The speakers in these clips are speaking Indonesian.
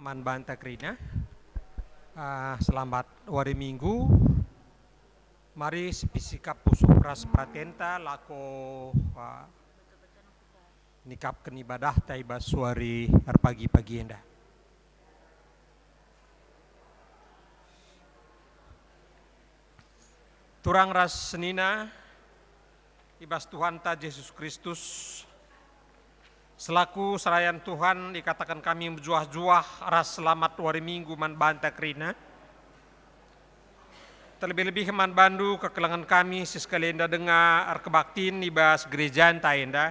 Man Banta Krina. Selamat hari Minggu. Mari sepisikap pusupras pratenta lako nikapkan ibadah taiba suari pagi-pagi enda. Turang ras senina ibas Tuhan ta Yesus Kristus selaku serayan Tuhan dikatakan kami berjuah-juah ras selamat hari Minggu man Banta Krina. Terlebih-lebih man bandu kekelangan kami siskalenda dengar kebaktin ibas gereja enda.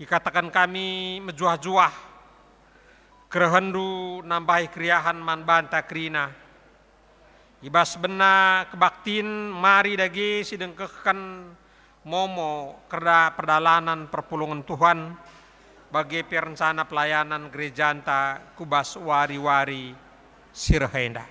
Dikatakan kami menjuah-juah kerehendu nambahi kriahan man Banta Krina. Ibas bena kebaktin mari dagi sidengkekan momo kerda perdalanan perpulungan Tuhan bagi perencana pelayanan gereja anta kubas wari-wari sirhenda.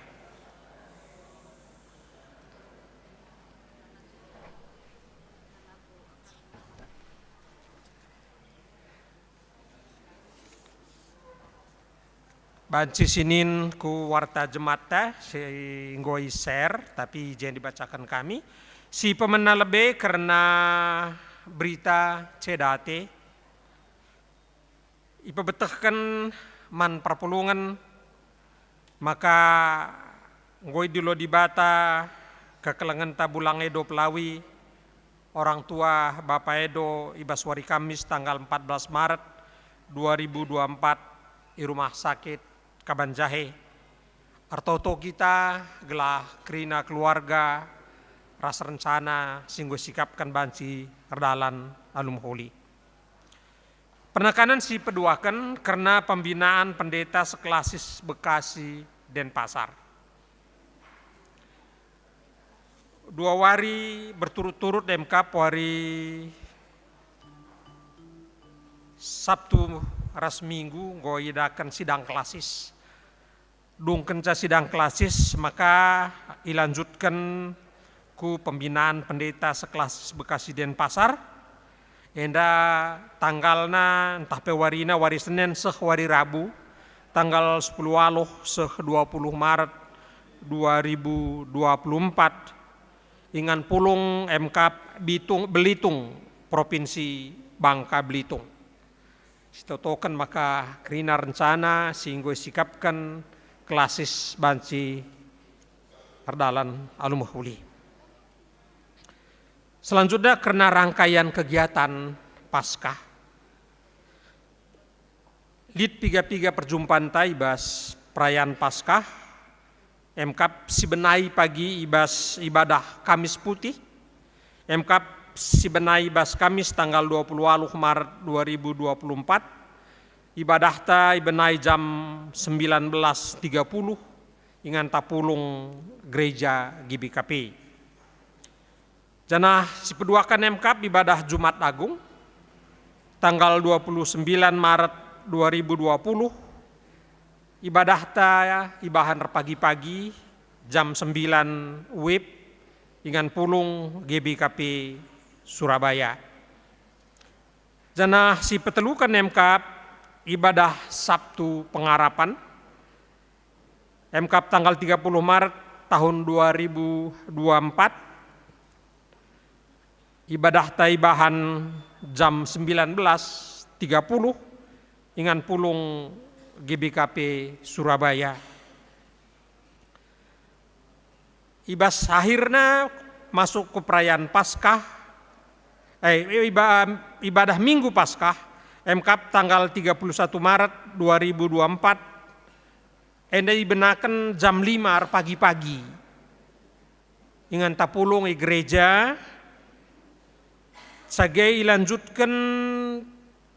Banci sinin ku warta jemata singgoi share tapi jangan dibacakan kami. Si pemena lebih karena berita cedate ipebetehkan man perpulungan maka ngoi dilo dibata kekelangan tabulang Edo Pelawi orang tua Bapak Edo ibas wari Kamis tanggal 14 Maret 2024 di rumah sakit Kabanjahe. Artoto kita gelah krina keluarga ras rencana singgo sikapkan banci erdalan alum holi. Penekanan si peduakan karena pembinaan pendeta sekelasis Bekasi Denpasar. 2 hari berturut-turut MK hari Sabtu ras Minggu goidakan sidang klasis. Dungkenca sidang klasis maka dilanjutkan ku pembinaan pendeta sekelas Bekasi Denpasar. Enda tanggalna entah pewarina wari Senin seh wari Rabu tanggal 10 aloh seh 20 Maret 2024 ingan pulung MK Belitung Provinsi Bangka Belitung. Sitotokan maka krina rencana sehingga sikapkan klasis banci perdalan alum huli. Selanjutnya karena rangkaian kegiatan Paskah. Lid 33 perjumpaan taibas perayaan Paskah. MK sibenai pagi ibas ibadah Kamis Putih. MK sibenai ibas Kamis tanggal 20 Maret 2024. Ibadah ta ibenai jam 19.30 ingan tapulung gereja GBKP. Janah si peduakan MK ibadah Jumat Agung tanggal 29 Maret 2020. Ibadah ta ibahan pagi-pagi jam 9 WIB ingan pulung GBKP Surabaya. Janah si petelukan MK ibadah Sabtu Pengharapan MK tanggal 30 Maret tahun 2024. Ibadah taibahan jam 19.30 ingan pulung GBKP Surabaya. Ibas akhirnya masuk ke perayaan Paskah. Ibadah Minggu Paskah MK tanggal 31 Maret 2024 enda dibenakan jam 5 pagi-pagi ingan tapulung gereja sebagai dilanjutkan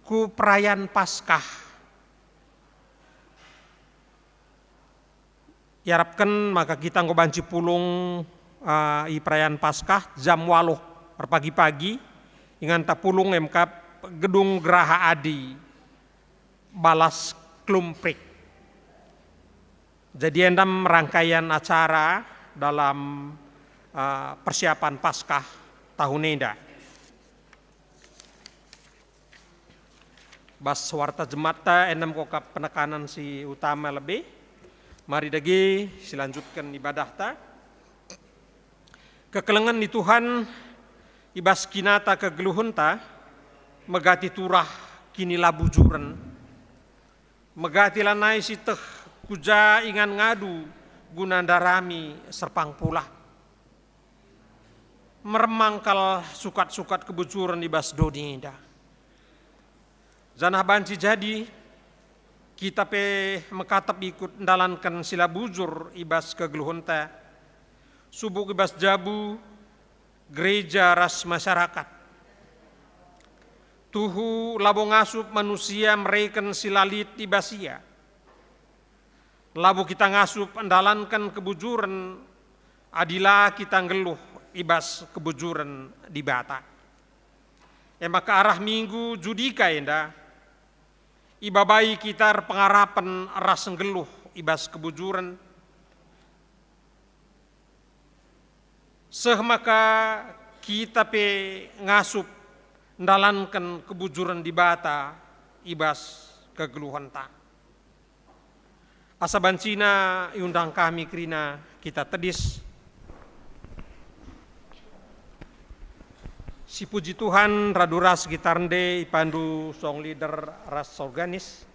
ku perayaan Paskah. Diharapkan maka kita ngobanci pulung i perayaan Paskah jam 8 pagi-pagi ingan tapulung MK Gedung Geraha Adi Balas Klumprik. Jadi endam rangkaian acara dalam persiapan Paskah tahun enda. bas warta jemata enam kokap penekanan si utama lebih. Mari dagi silanjutkan ibadah ta. Kekelengan di Tuhan ibas kinata kegeluhun ta megati turah kini labujuran. Megati lanai si teh kuja ingan ngadu gunandarami serpang pula. Meremangkal sukat-sukat kebujuran ibas doni dah. Zanah banci jadi kita pe mekatap ikut ndalankan sila bujur ibas kegeluhunta subuk ibas jabu gereja ras masyarakat tuhu labo ngasup manusia mereken silalit ibasia labo kita ngasup ndalankan kebujuran adila kita ngeluh ibas kebujuran di bata maka arah minggu judika enda ibabai kita pengarapan ras ngeluh ibas kebujuran. Maka kita pe ngasup ndalankan kebujuran di bata ibas kegeluhan ta. Asa bancina iundang kami krina kita tedis. Si puji Tuhan radu ras gitarnde ipandu song leader ras organis.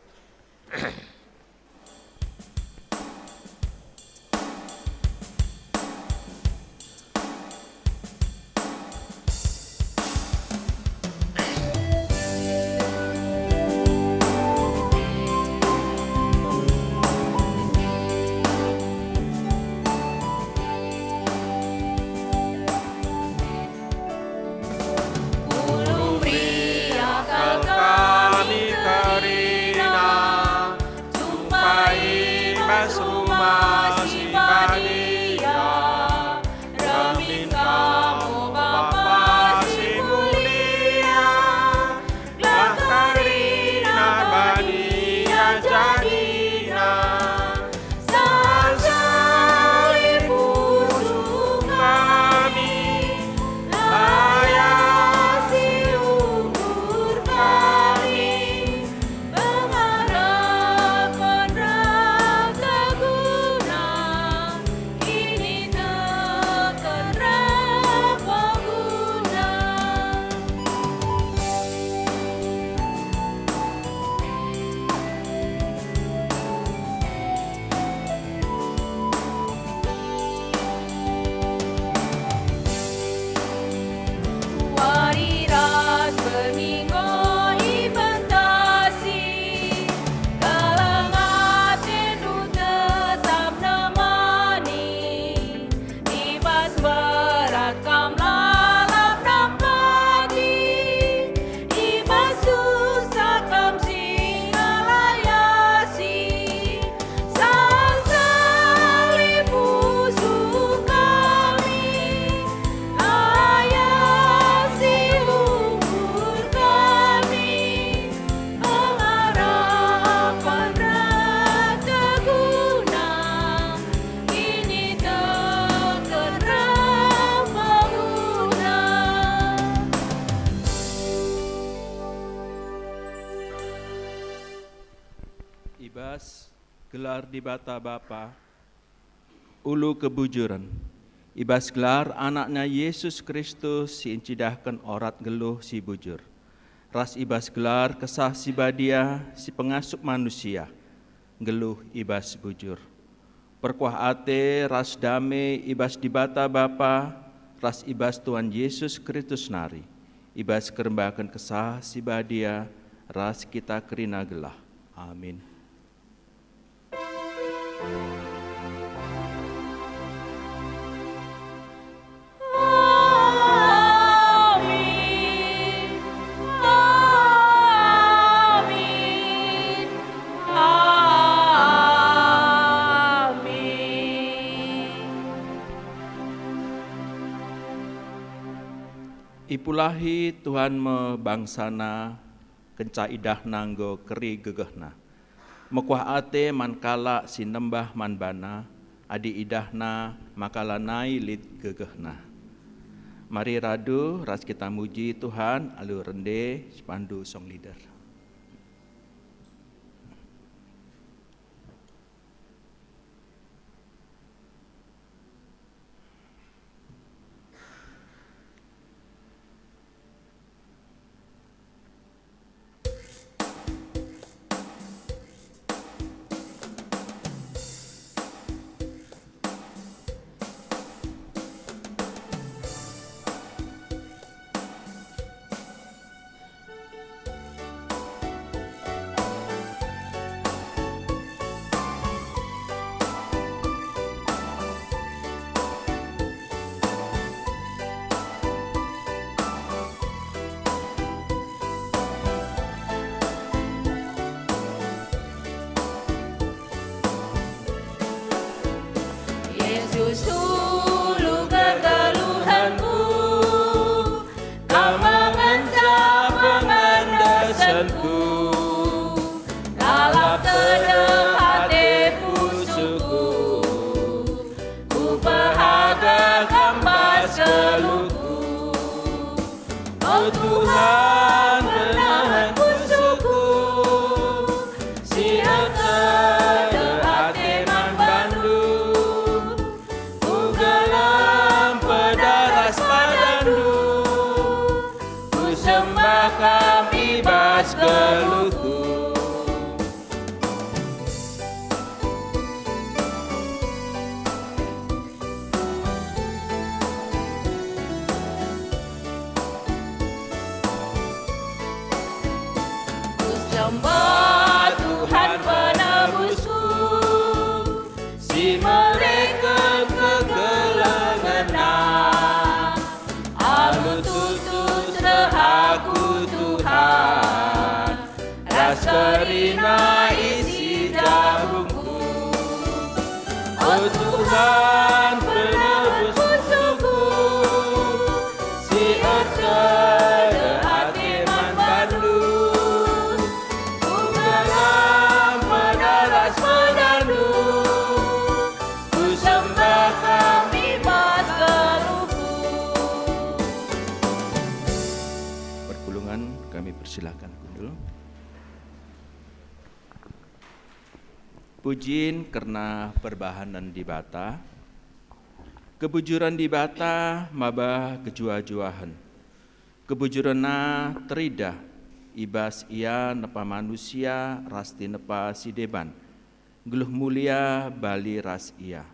Gelar di bata Bapa, ulu kebujuran. Ibas gelar anaknya Yesus Kristus si incidahkan orat geluh si bujur. Ras ibas gelar kesah si badia si pengasup manusia, geluh ibas bujur. Perkuah ate ras dame ibas di bata Bapa, ras ibas Tuhan Yesus Kristus nari. Ibas kerembakan kesah si badia, ras kita kerina gelah. Amin. Ipulahi Tuhan mebangsana kenca idah nanggo keri gegehna. Mekuah ate mankala sinembah manbana, adi idahna makalanai lid gegehna. Mari radu ras kita muji Tuhan alu rende sepandu song leader. Tebus hulu kegeluhanku, Kau mengencap pengandasanku, dalam kedeh hati pusuku, ku bahagia kambas keluhku. Oh Tuhan, penahan pusuku, siap kedeh hati man bandu, ku gelam pedaras padandu, ku sembah kami bas keluhku. Ku sembah Tuhan penebusku, si mereka kegelangan, alu tutus rehaku Tuhan, ras kerina isi jambungku. Oh Tuhan penebus pusuku, si kedeh hati man bandu, ku gelam pedaras padandu, ku sembah kami bas keluhku. Pergulungan kami persilahkan kundul. Pujiin karena perbahanan di bata, kebujuran di bata mabah kejua-juahan, kebujuranna terida, ibas ia nepa manusia rasti nepa sideban, geluh mulia bali ras ia.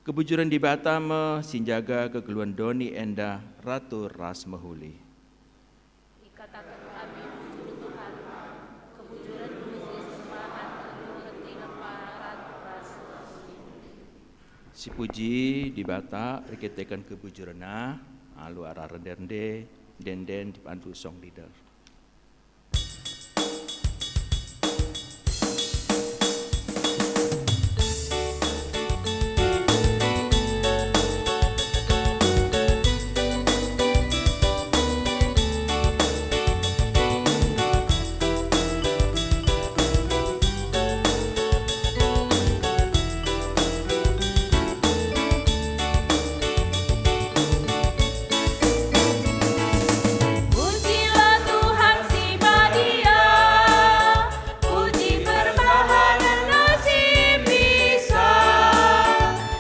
Kebujuran di bata me sinjaga kegeluan doni enda ratu ras mehuli. Ikatakan kami bujur Tuhan, kebujuran puji sembahan hati leparan ras. Si puji di bata riketekan kebujuranna alu arah rendende denden dipandu song leader. Pujilah Tuhan si badia, puji perbahanan nasib bisa,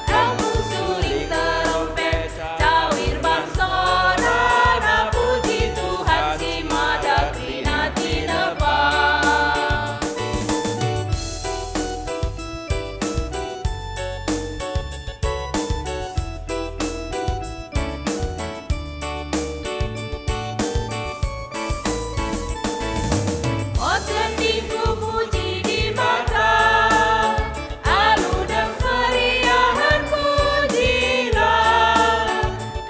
lampu suling terompet, cawir bangsana, puji Tuhan si madakrina tinepa. Otentiku puji di mata, alu dan keriahan pujilah,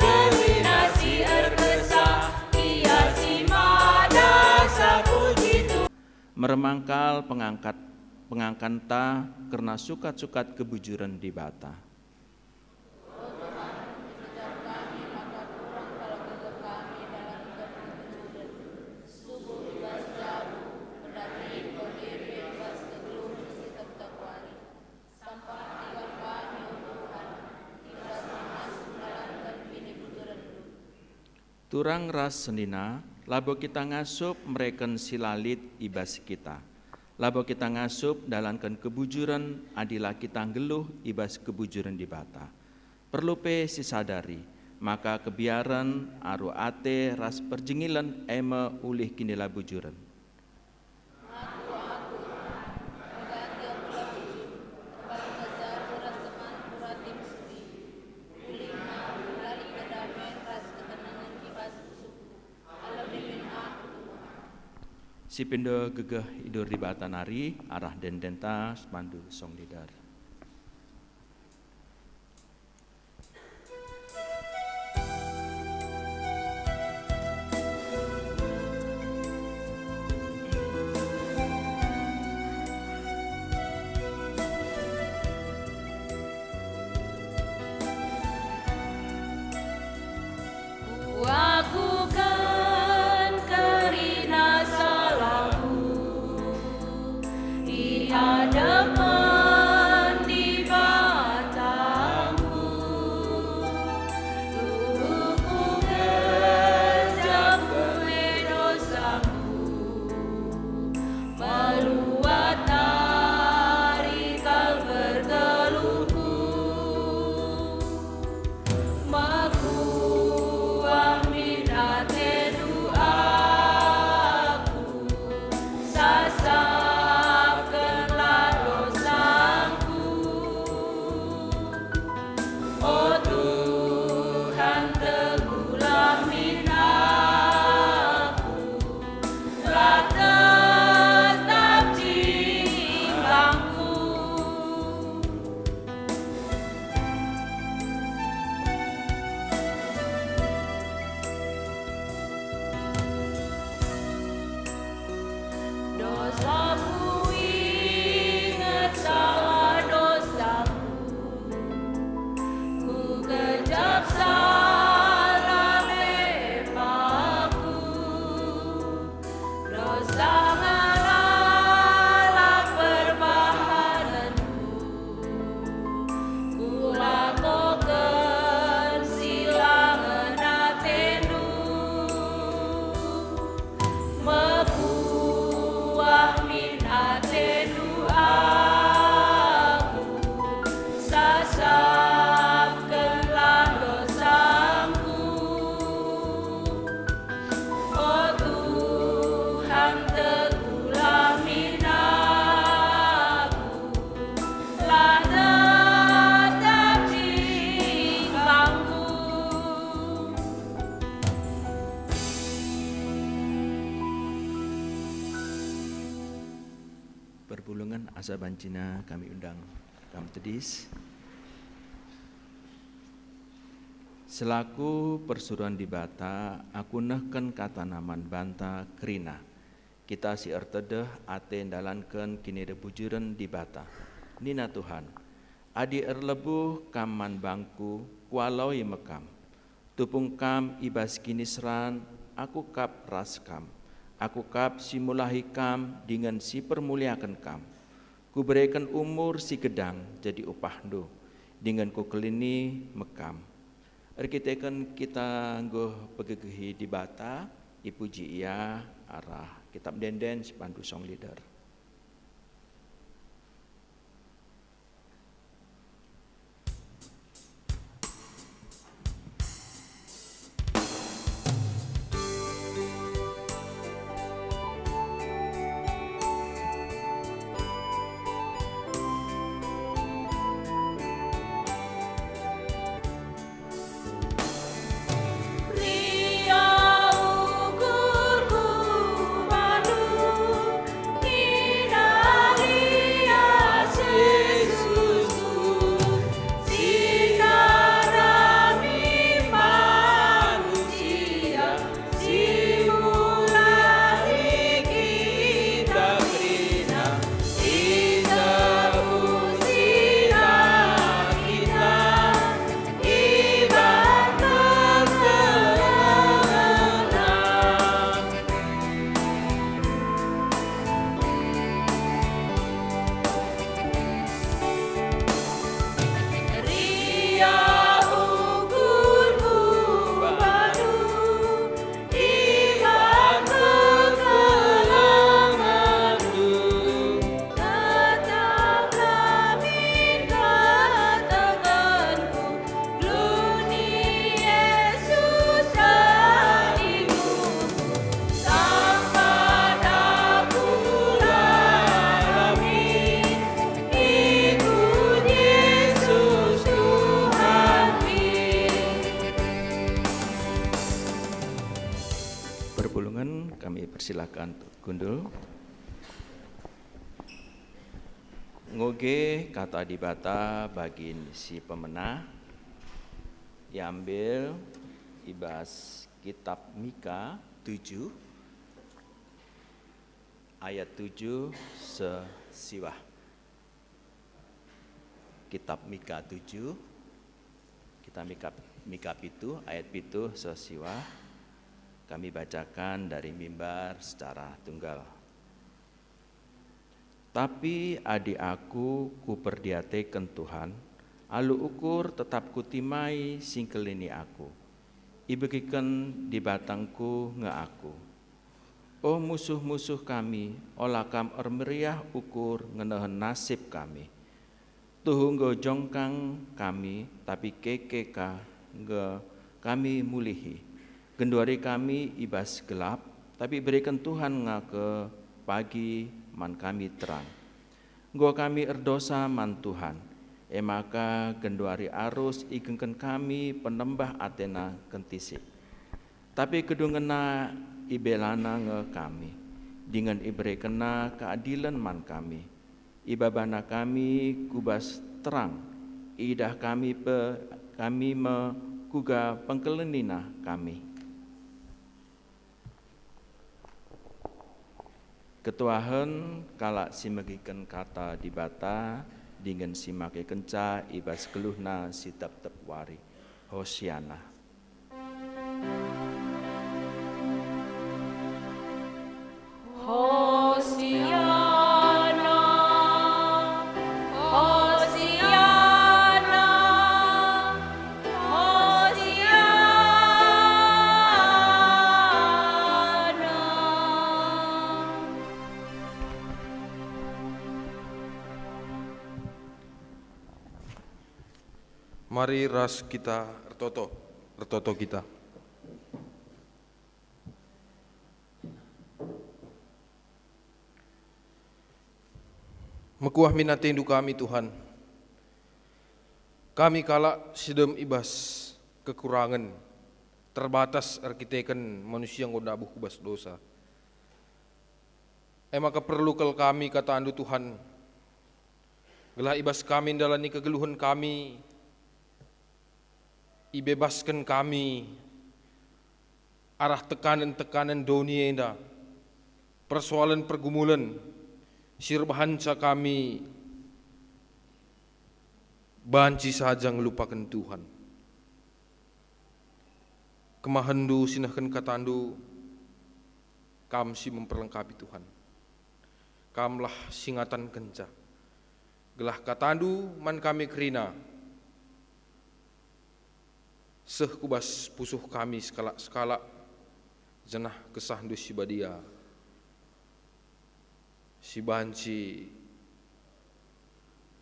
kelinasi erkesah, ia si madasa puji Tuhan. Meremangkal pengangkanta karena sukat-sukat kebujuran di bata. Turang ras senina, labo kita ngasup mereken silalit ibas kita. Labo kita ngasup dalankan kebujuran, adilah kita ngeluh ibas kebujuran di bata. Perlu pe si sadari, maka kebiaran aru ate ras perjengilan ema ulih kinila bujuran. Si pindo gegeh idur di bata nari, arah dendenta sepandu song lidar. masa bancina kami undang Kam Tedis. Selaku persuruan di Bata, aku nehken kata naman banta kerina. Kita si ertedeh ate dalanken kini rebujuren di Bata. Nina Tuhan, adi erlebuh kaman bangku kualoi mekam. Tupung kam ibas kini seran, aku kap ras kam. Aku kap si mulahi kam dengan si permuliakan kam. Ku berikan umur si gedang jadi upah do. Dengan ku kelini mekam. Erkitekan kita nggoh pegegehi di Bata, ipuji ia arah kitab denden si pandu song leader. Ria ukur ku manu, Nina ria Yesusku, sinarami manusia, simulasi kita kerina, kita usina kita, ibarat Ria ukur ku baru, iman kekelanganku, tetap kami katakanku, Luni Yesus jadiku, sampai aku lalami, ikut Yesus Tuhanku. Perpulungan kami persilakan untuk gundul. Ngoge kata di Bata bagi si pemenah diambil ibas kitab Mika 7 ayat 7 sesiwah. Kitab Mika 7 kita Mika pitu ayat pitu sesiwah. Kami bacakan dari mimbar secara tunggal. Tapi adik aku ku perdiatekan Tuhan, alu ukur tetap kutimai singkelini aku. Ibegiken di batangku nge aku. Oh musuh-musuh kami, olah kam ermeriah ukur ngenehen nasib kami. Tuhunggo jongkang kami, tapi kekeka nge kami mulihi. Genduari kami ibas gelap, tapi berikan Tuhan ngake pagi man kami terang. Gua kami erdosa man Tuhan, maka genduari arus igengken kami penembah Athena kentisik. Tapi kedungena ibelana nge kami, dengan ibrekena keadilan man kami. Ibabana kami kubas terang, idah kami kuga pengkelenina kami. Ketuahan kalak simegiken kata di Bata dengan simake kenca ibas keluhna si tep wari. Hosiana. Hosiana, Hosiana, Hosiana. Mari ras kita ertoto kita. Mekuah minatendu kami Tuhan. Kami kalak sidem ibas kekurangan, terbatas arkiteken manusia yang godabuh kubas dosa. Maka perlu kel kami kata andu Tuhan, Gelah ibas kami dalani kegeluhan kami, ibebaskan kami arah tekanan-tekanan dunia enda, persoalan pergumulan, sirbahanca kami banci saja ngelupakan Tuhan. Kemahandu sinahkan katandu, kam si memperlengkapi Tuhan. Kamlah singatan kenca. Gelah katandu man kami kerina. Seh kubas pusuh kami skala-skala jenah kesahdu si badia. Si banci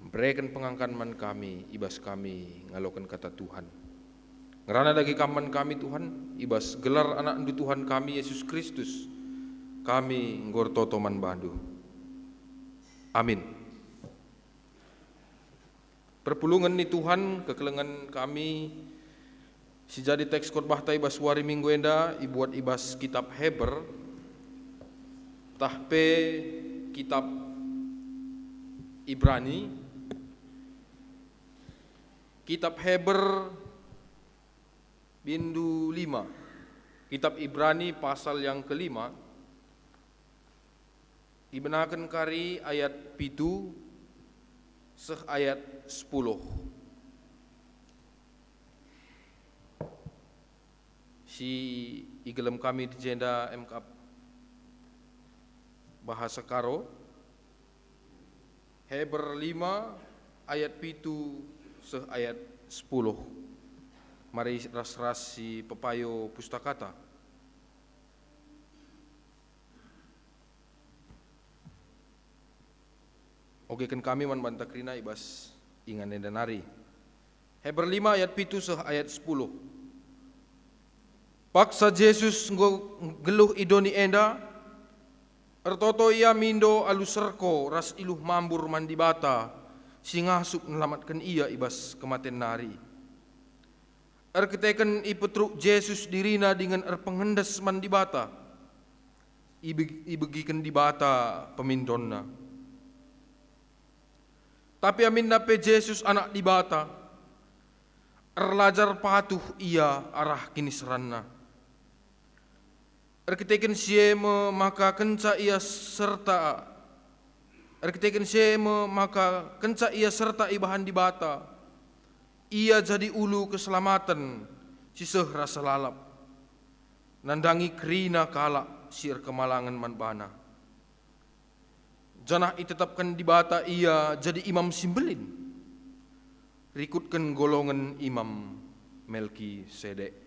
memberikan pengangkan man kami, ibas kami ngalokan kata Tuhan. Ngerana dagi kaman kami Tuhan, ibas gelar anak andu Tuhan kami Yesus Kristus, kami ngortoto man bandu. Amin. Perpulungan ni Tuhan, kekelengan kami, si jadi teks khotbah ta ibas wari minggu enda, ibuat ibas kitab Heber, tahpe kitab Ibrani, kitab Heber bindu 5, kitab Ibrani pasal yang ke-5, dibenakan kari ayat 7 seh ayat 10. Si igelem kami di jenda MK bahasa Karo, Heber 5 ayat 7 seh ayat 10. Mari ras-ras si pepayo pustakata. Oke kan kami man bantakrina ibas ingan denari. Heber 5 ayat 7 seh ayat 10. Paksa Yesus geluh idoni enda, ertoto ia mindo alu serko ras iluh mambur mandi bata, singasup melamatkan ia ibas kematian nari. Erketeken ipetruk Yesus dirina dengan erpenghendes mandi bata, ibegikan di bata pemindonna. Tapi amin nape Yesus anak di bata, erlajar patuh ia arah kini seranna. Erketeken sieme maka kenca ia serta, erketeken sieme maka kenca ia serta ibahan di bata, ia jadi ulu keselamatan siseh rasa lalap, nandangi kerina kalak sir kemalangan manbana. Janah itetapkan di bata ia jadi imam simbelin, rikutkan golongan imam Melki Sedek.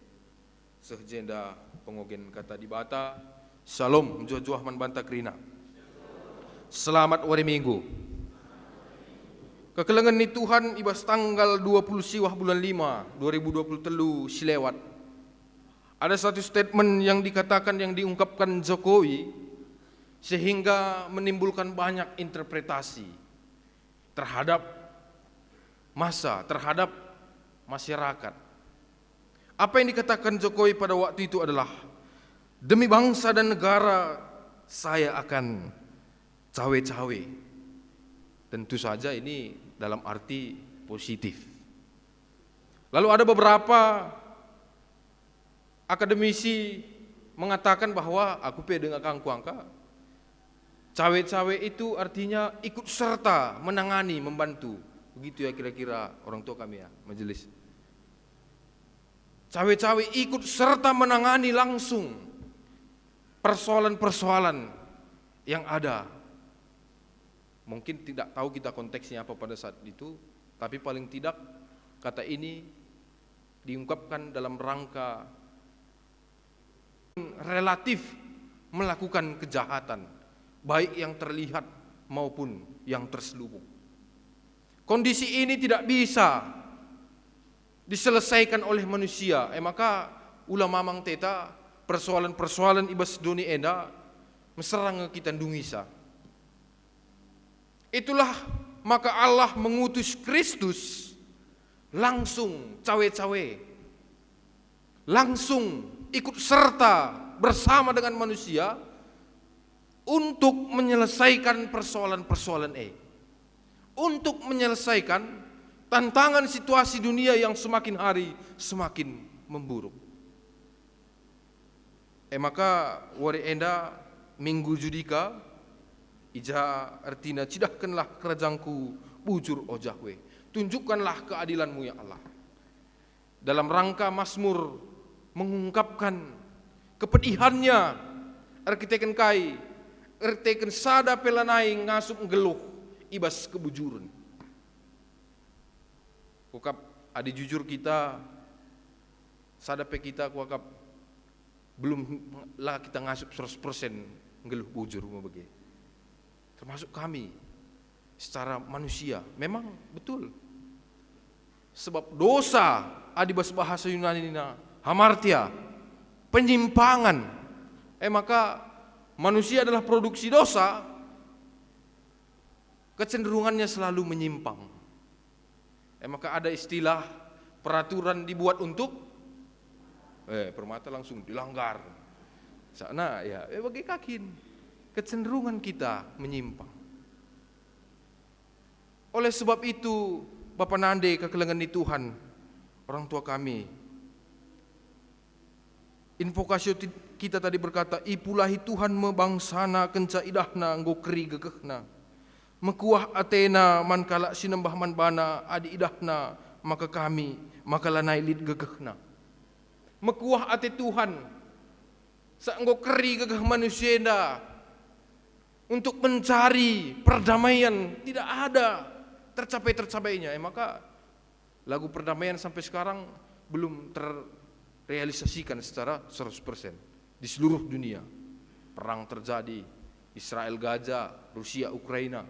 Sehjenda pengogen kata di bata, Shalom jojuah man banta krina. Selamat wari minggu. Kekelengan ni Tuhan ibas tanggal 20 siwah bulan 5 2023 silewat. Ada satu statement yang dikatakan yang diungkapkan Jokowi sehingga menimbulkan banyak interpretasi terhadap massa, terhadap masyarakat. Apa yang dikatakan Jokowi pada waktu itu adalah, demi bangsa dan negara saya akan cawe-cawe. Tentu saja ini dalam arti positif. Lalu ada beberapa akademisi mengatakan bahwa aku dengan kangkuangka, cawe-cawe itu artinya ikut serta, menangani, membantu. Begitu ya kira-kira orang tua kami ya, majelis. Cawe-cawe ikut serta menangani langsung persoalan-persoalan yang ada. Mungkin tidak tahu kita konteksnya apa pada saat itu, tapi paling tidak kata ini diungkapkan dalam rangka relatif melakukan kejahatan, baik yang terlihat maupun yang terselubung. Kondisi ini tidak bisa diselesaikan oleh manusia. Maka ulama mang teta persoalan-persoalan ibas dunia enda meserang kita dungisa. Itulah maka Allah mengutus Kristus langsung cawe-cawe, langsung ikut serta bersama dengan manusia untuk menyelesaikan persoalan-persoalan untuk menyelesaikan tantangan situasi dunia yang semakin hari semakin memburuk. Maka wari enda minggu judika ija artina cidahkanlah kerajaanku bujur ojahwe. Tunjukkanlah keadilanmu ya Allah. Dalam rangka Mazmur mengungkapkan kepedihannya arkiteken kai erteken sada pelanai ngasup ngeluh ibas kebujuran. Kukap adi jujur kita sada pe kita kukap belum lah kita ngasup 100% ngeluh bujur mau bagi. Termasuk kami secara manusia memang betul. Sebab dosa adi bahasa Yunani na hamartia, penyimpangan. Maka manusia adalah produksi dosa, kecenderungannya selalu menyimpang. Maka ada istilah peraturan dibuat untuk permata langsung dilanggar. Sana ya bagi kakin kecenderungan kita menyimpang. Oleh sebab itu Bapak Nande kekelengan di Tuhan, orang tua kami, invokasi kita tadi berkata, ipulahi Tuhan mebangsana kenca idahna nggo keri gegehna. Mekuah Athena mankala sinembah manbana adi idahna maka kami maka lanai lid gegehna. Mekuah ate Tuhan sa nggo keri gegeh manusia untuk mencari perdamaian tidak ada tercapai-tercapainya. Maka lagu perdamaian sampai sekarang belum terrealisasikan secara 100% di seluruh dunia. Perang terjadi, Israel Gaza, Rusia Ukraina.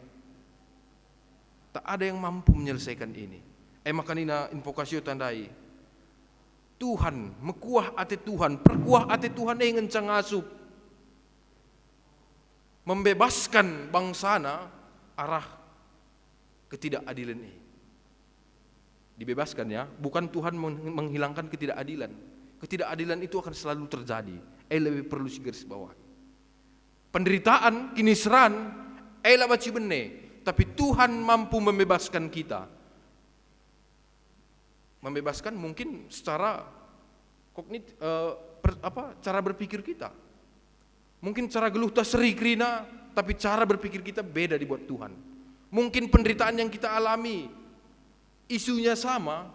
Tak ada yang mampu menyelesaikan ini. Maka nina invokasi tandai Tuhan, mekuah ate Tuhan, perkuah ate Tuhan yang ngencang asup membebaskan bangsana arah ketidakadilan ini. Dibebaskan ya, bukan Tuhan menghilangkan ketidakadilan. Ketidakadilan itu akan selalu terjadi. Lebih perlu garis bawah. Penderitaan, kiniseran, lah baci bene. Tapi Tuhan mampu membebaskan kita. Membebaskan mungkin secara cara berpikir kita. Mungkin cara geluh tak seri krina, tapi cara berpikir kita beda dibuat Tuhan. Mungkin penderitaan yang kita alami isunya sama,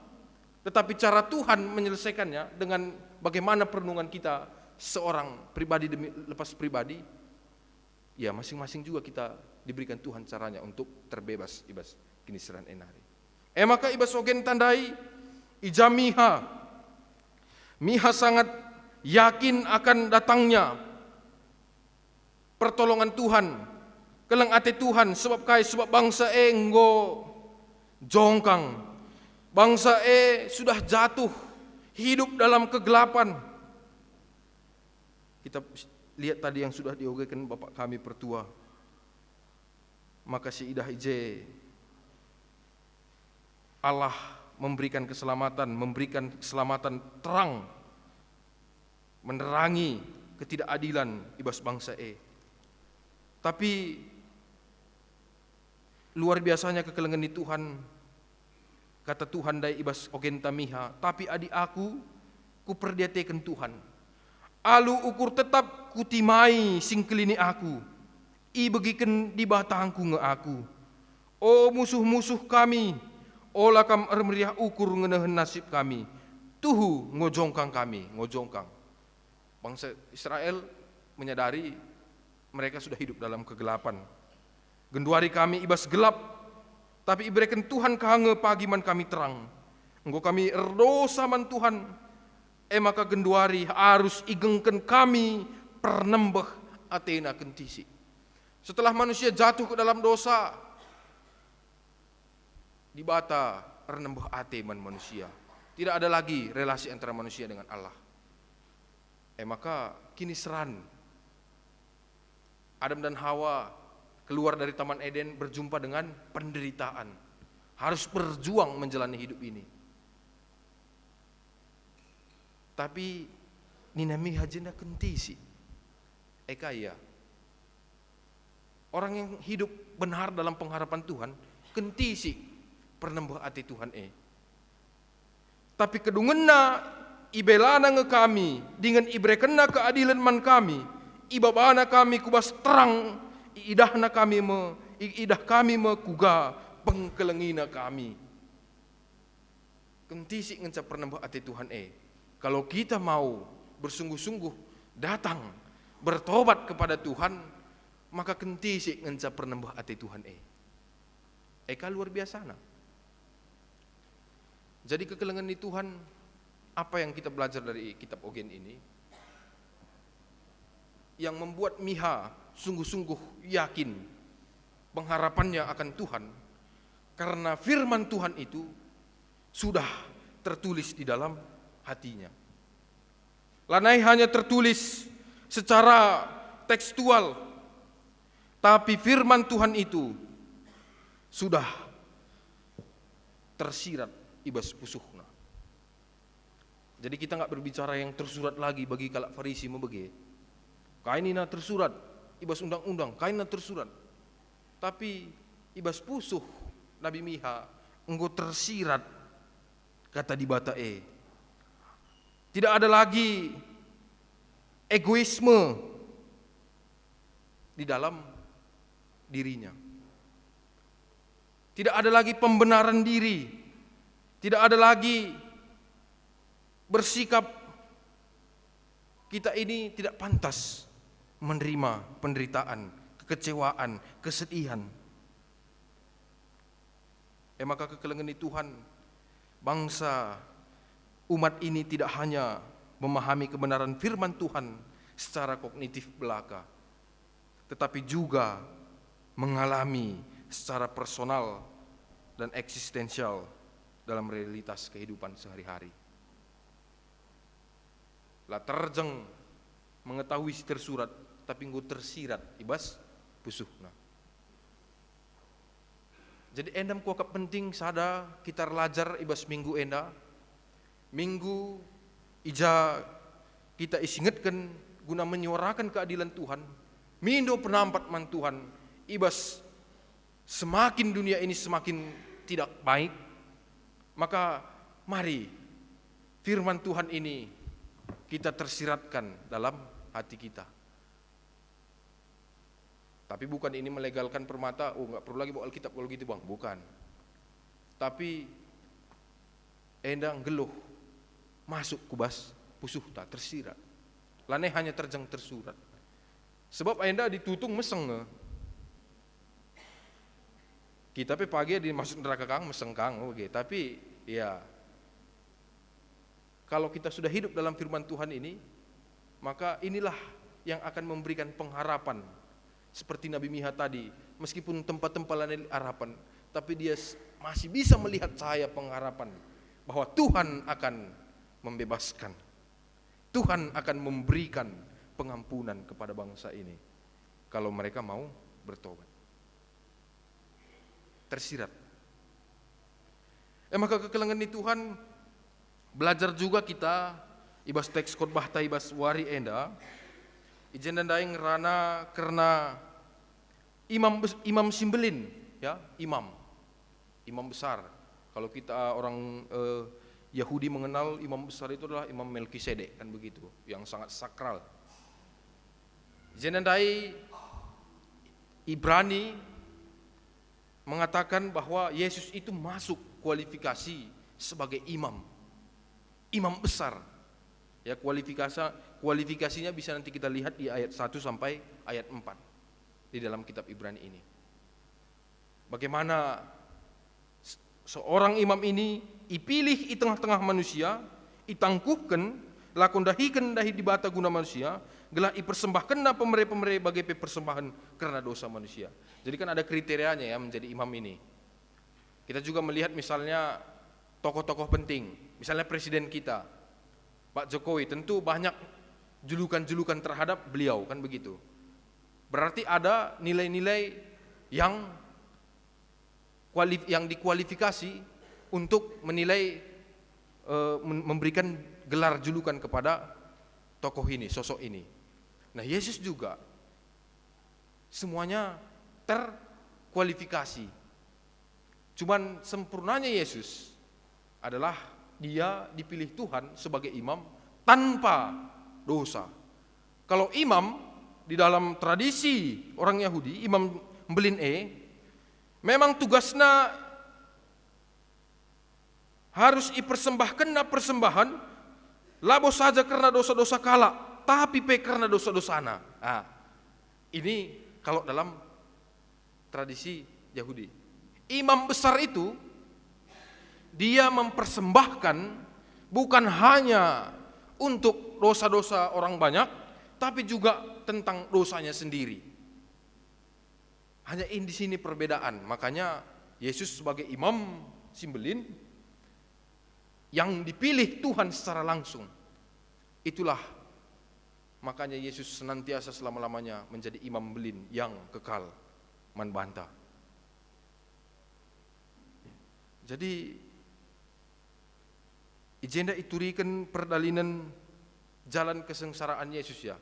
tetapi cara Tuhan menyelesaikannya dengan bagaimana perenungan kita seorang pribadi demi lepas pribadi, ya masing-masing juga kita diberikan Tuhan caranya untuk terbebas ibas kiniseran enari. Maka ibas ogen tandai ijamiha, miha sangat yakin akan datangnya pertolongan Tuhan, kelang ate Tuhan sebab bangsa enggo jongkang, bangsa sudah jatuh hidup dalam kegelapan. Kita lihat tadi yang sudah diogekan Bapak kami pertua. Maka si idah ije Allah memberikan keselamatan terang, menerangi ketidakadilan ibas bangsa Tapi luar biasanya kekelengan di Tuhan. Kata Tuhan dai ibas ogen tamiha, tapi adi aku ku perdiatekan Tuhan. Alu ukur tetap kutimai singkelini aku. I begiken di batangku nge aku. O musuh-musuh kami, o lakam meriah ukur ngenehen nasib kami. Tuhu ngojongkang kami, ngojongkang. Bangsa Israel menyadari mereka sudah hidup dalam kegelapan. Genduari kami ibas gelap, tapi iberikan Tuhan kahange pagi man kami terang. Engkau kami erdosa man Tuhan, maka genduari harus igengken kami pernembeh Athena kentisi. Setelah manusia jatuh ke dalam dosa, dibata pernembeh ate man manusia. Tidak ada lagi relasi antara manusia dengan Allah. Maka kini seran Adam dan Hawa keluar dari Taman Eden berjumpa dengan penderitaan. Harus berjuang menjalani hidup ini. Tapi ninami hajenda kentisi. Kaya. Orang yang hidup benar dalam pengharapan Tuhan, kentisi pernembah ati Tuhan Tapi kedungenna ibelana nge kami dengan ibrekenna keadilan man kami, ibabana kami kubas terang, iidahna kami iidah kami kuga pengkelengina kami. Kentisi ngenca pernembah ati Tuhan Kalau kita mau bersungguh-sungguh datang bertobat kepada Tuhan, maka kentisi ngenca pernembah ati Tuhan Eka luar biasa nah. Jadi kekelengan di Tuhan, apa yang kita belajar dari kitab Ogen ini? Yang membuat Miha sungguh-sungguh yakin pengharapannya akan Tuhan, karena firman Tuhan itu sudah tertulis di dalam hatinya. Lanai hanya tertulis secara tekstual, tapi firman Tuhan itu sudah tersirat ibas pusuhna. Jadi kita nggak berbicara yang tersurat lagi bagi kalak Farisi membege. Kainina tersurat, ibas undang-undang, kainina tersurat. Tapi ibas pusuh Nabi Miha engkau tersirat kata di bata Tidak ada lagi egoisme di dalam dirinya. Tidak ada lagi pembenaran diri. Tidak ada lagi bersikap kita ini tidak pantas menerima penderitaan, kekecewaan, kesedihan. Maka kekelengan di Tuhan, bangsa umat ini tidak hanya memahami kebenaran firman Tuhan secara kognitif belaka, tetapi juga mengalami secara personal dan eksistensial dalam realitas kehidupan sehari-hari. Lah terjeng mengetahui si tersurat, tapi engkau tersirat ibas pusuhna. Jadi endam kuakap penting sada kita belajar ibas minggu enda. Minggu ija kita isingetkan guna menyuarakan keadilan Tuhan. Mindo penampat man Tuhan ibas semakin dunia ini semakin tidak baik, maka mari firman Tuhan ini kita tersiratkan dalam hati kita. Tapi bukan ini melegalkan permata, nggak perlu lagi bawa Alkitab kalau gitu bang, bukan. Tapi endang geluh masuk kubas pusuh tak tersirat. Lane hanya terjang tersurat. Sebab enda ditutung meseng. Kita pagi dimasuk neraka kang meseng kang, oke. Tapi ya kalau kita sudah hidup dalam firman Tuhan ini, maka inilah yang akan memberikan pengharapan. Seperti Nabi Miha tadi, meskipun tempat-tempat lain harapan, tapi dia masih bisa melihat cahaya pengharapan bahwa Tuhan akan membebaskan. Tuhan akan memberikan pengampunan kepada bangsa ini kalau mereka mau bertobat. Tersirat. Maka kekelengan di Tuhan, belajar juga kita ibas teks khotbah ta ibas wari enda ijen dan daing rana karena imam simbelin ya, imam besar. Kalau kita orang Yahudi mengenal imam besar itu adalah Imam Melkisedek, kan begitu, yang sangat sakral. Ijen dan dai Ibrani mengatakan bahwa Yesus itu masuk kualifikasi sebagai imam besar. Ya, kualifikasinya bisa nanti kita lihat di ayat 1 sampai ayat 4 di dalam kitab Ibrani ini. Bagaimana seorang imam ini ipilih di tengah-tengah manusia, itangkuhkan, lakon dahikan dahi di bata guna manusia, gelah ipersembahkan pemere-pemere bagai persembahan karena dosa manusia. Jadi kan ada kriterianya ya menjadi imam ini. Kita juga melihat misalnya tokoh-tokoh penting, misalnya presiden kita, Pak Jokowi, tentu banyak julukan-julukan terhadap beliau, kan begitu. Berarti ada nilai-nilai yang dikualifikasi untuk menilai, memberikan gelar julukan kepada tokoh ini, sosok ini. Nah, Yesus juga semuanya terkualifikasi. Cuman sempurnanya Yesus adalah dia dipilih Tuhan sebagai imam tanpa dosa. Kalau imam di dalam tradisi orang Yahudi, imam mbelin memang tugasnya harus dipersembahkan persembahan labo saja karena dosa-dosa kala, tapi karena dosa-dosa na. Nah, ini kalau dalam tradisi Yahudi. Imam besar itu dia mempersembahkan bukan hanya untuk dosa-dosa orang banyak, tapi juga tentang dosanya sendiri. Hanya di sini perbedaan. Makanya Yesus sebagai imam simbelin yang dipilih Tuhan secara langsung. Itulah makanya Yesus senantiasa selama-lamanya menjadi imam belin yang kekal manbanta. Jadi ijenda iturikan perdalinan jalan kesengsaraan Yesus ya.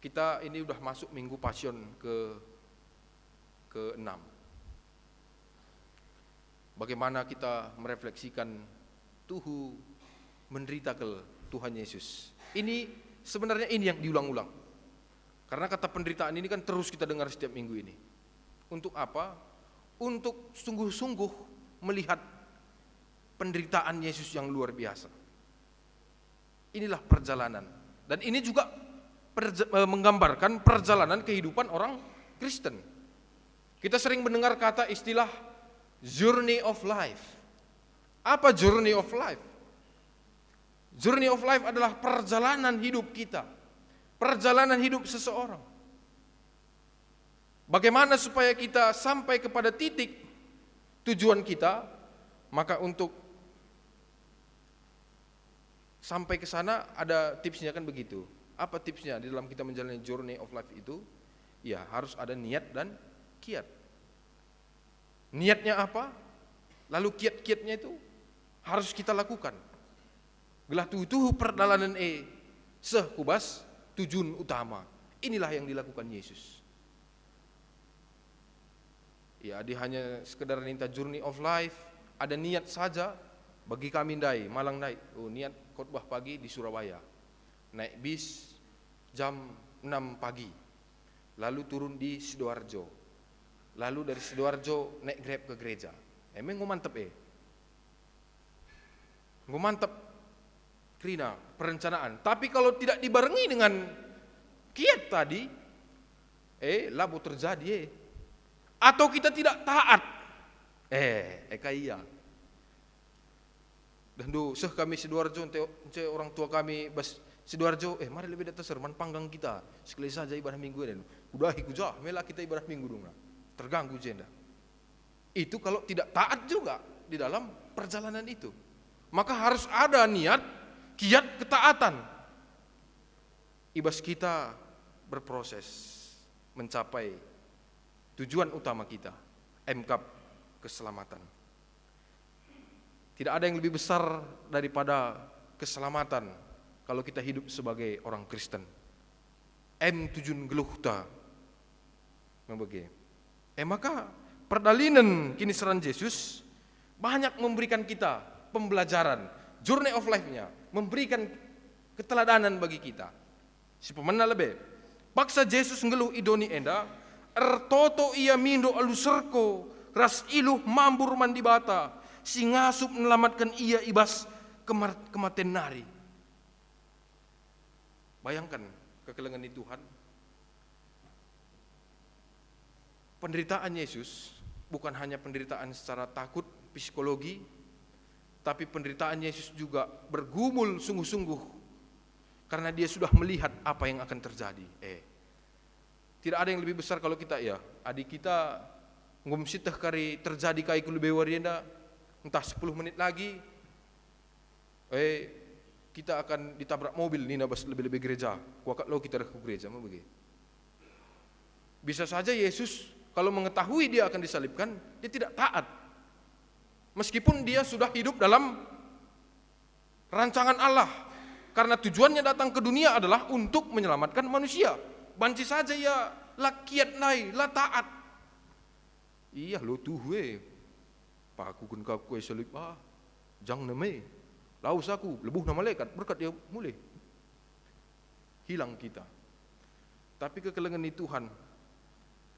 Kita ini udah masuk minggu Passion ke-6. Bagaimana kita merefleksikan tuhu menderita ke Tuhan Yesus. Ini sebenarnya ini yang diulang-ulang. Karena kata penderitaan ini kan terus kita dengar setiap minggu ini. Untuk apa? Untuk sungguh-sungguh melihat penderitaan Yesus yang luar biasa. Inilah perjalanan. Dan ini juga menggambarkan perjalanan kehidupan orang Kristen. Kita sering mendengar kata istilah journey of life. Apa journey of life? Journey of life adalah perjalanan hidup kita. Perjalanan hidup seseorang. Bagaimana supaya kita sampai kepada titik tujuan kita, maka untuk sampai ke sana ada tipsnya kan begitu. Apa tipsnya di dalam kita menjalani journey of life itu? Ya harus ada niat dan kiat. Niatnya apa? Lalu kiat-kiatnya itu harus kita lakukan. Gelah tuh perjalanan sehubas tujuan utama. Inilah yang dilakukan Yesus. Ya, dia hanya sekedar minta journey of life, ada niat saja bagi kami ndai, Malang ndai. Oh, niat khotbah pagi di Surabaya. Naik bis jam 6 pagi. Lalu turun di Sidoarjo. Lalu dari Sidoarjo naik Grab ke gereja. Emang mantep mantep Krina perencanaan. Tapi kalau tidak dibarengi dengan kiat tadi, labo terjadi atau kita tidak taat. Kaya. Dan kami Sidoarjo, orang tua kami bas Sidoarjo, mari lebih datang serman panggang kita. Sekali saja ibadah minggu ini. Udah ikujah, mela kita ibadah minggu dong. Terganggu jenda. Itu kalau tidak taat juga di dalam perjalanan itu. Maka harus ada niat, kiat, ketaatan. Ibas kita berproses mencapai tujuan utama kita, MKAP keselamatan. Tidak ada yang lebih besar daripada keselamatan kalau kita hidup sebagai orang Kristen. Tujuan geluhta membagi. Maka perdalinan kini seran Yesus banyak memberikan kita pembelajaran, journey of life-nya, memberikan keteladanan bagi kita. Si pemana lebih. Paksa Yesus ngeluh idoni enda, ertoto ia mindo aluserko, ras iluh mambur mandi bata, si ngasup melamatkan ia ibas kematian nari. Bayangkan kekelengan di Tuhan. Penderitaan Yesus bukan hanya penderitaan secara takut, psikologi, tapi penderitaan Yesus juga bergumul sungguh-sungguh karena dia sudah melihat apa yang akan terjadi. Tidak ada yang lebih besar kalau kita adik kita ngumsitah kari terjadi kai lebih warienda entah 10 menit lagi kita akan ditabrak mobil nina bas lebih-lebih gereja. Kuakat lo kita ke gereja mau begitu. Bisa saja Yesus kalau mengetahui dia akan disalibkan, dia tidak taat. Meskipun dia sudah hidup dalam rancangan Allah. Karena tujuannya datang ke dunia adalah untuk menyelamatkan manusia. Banci saja ya la kiat nai, la taat. Iya lo tuh pakukan kau kue selip jang neme. Laus aku lebuh nama malaikat berkat dia mulai hilang kita. Tapi kekelengan di Tuhan,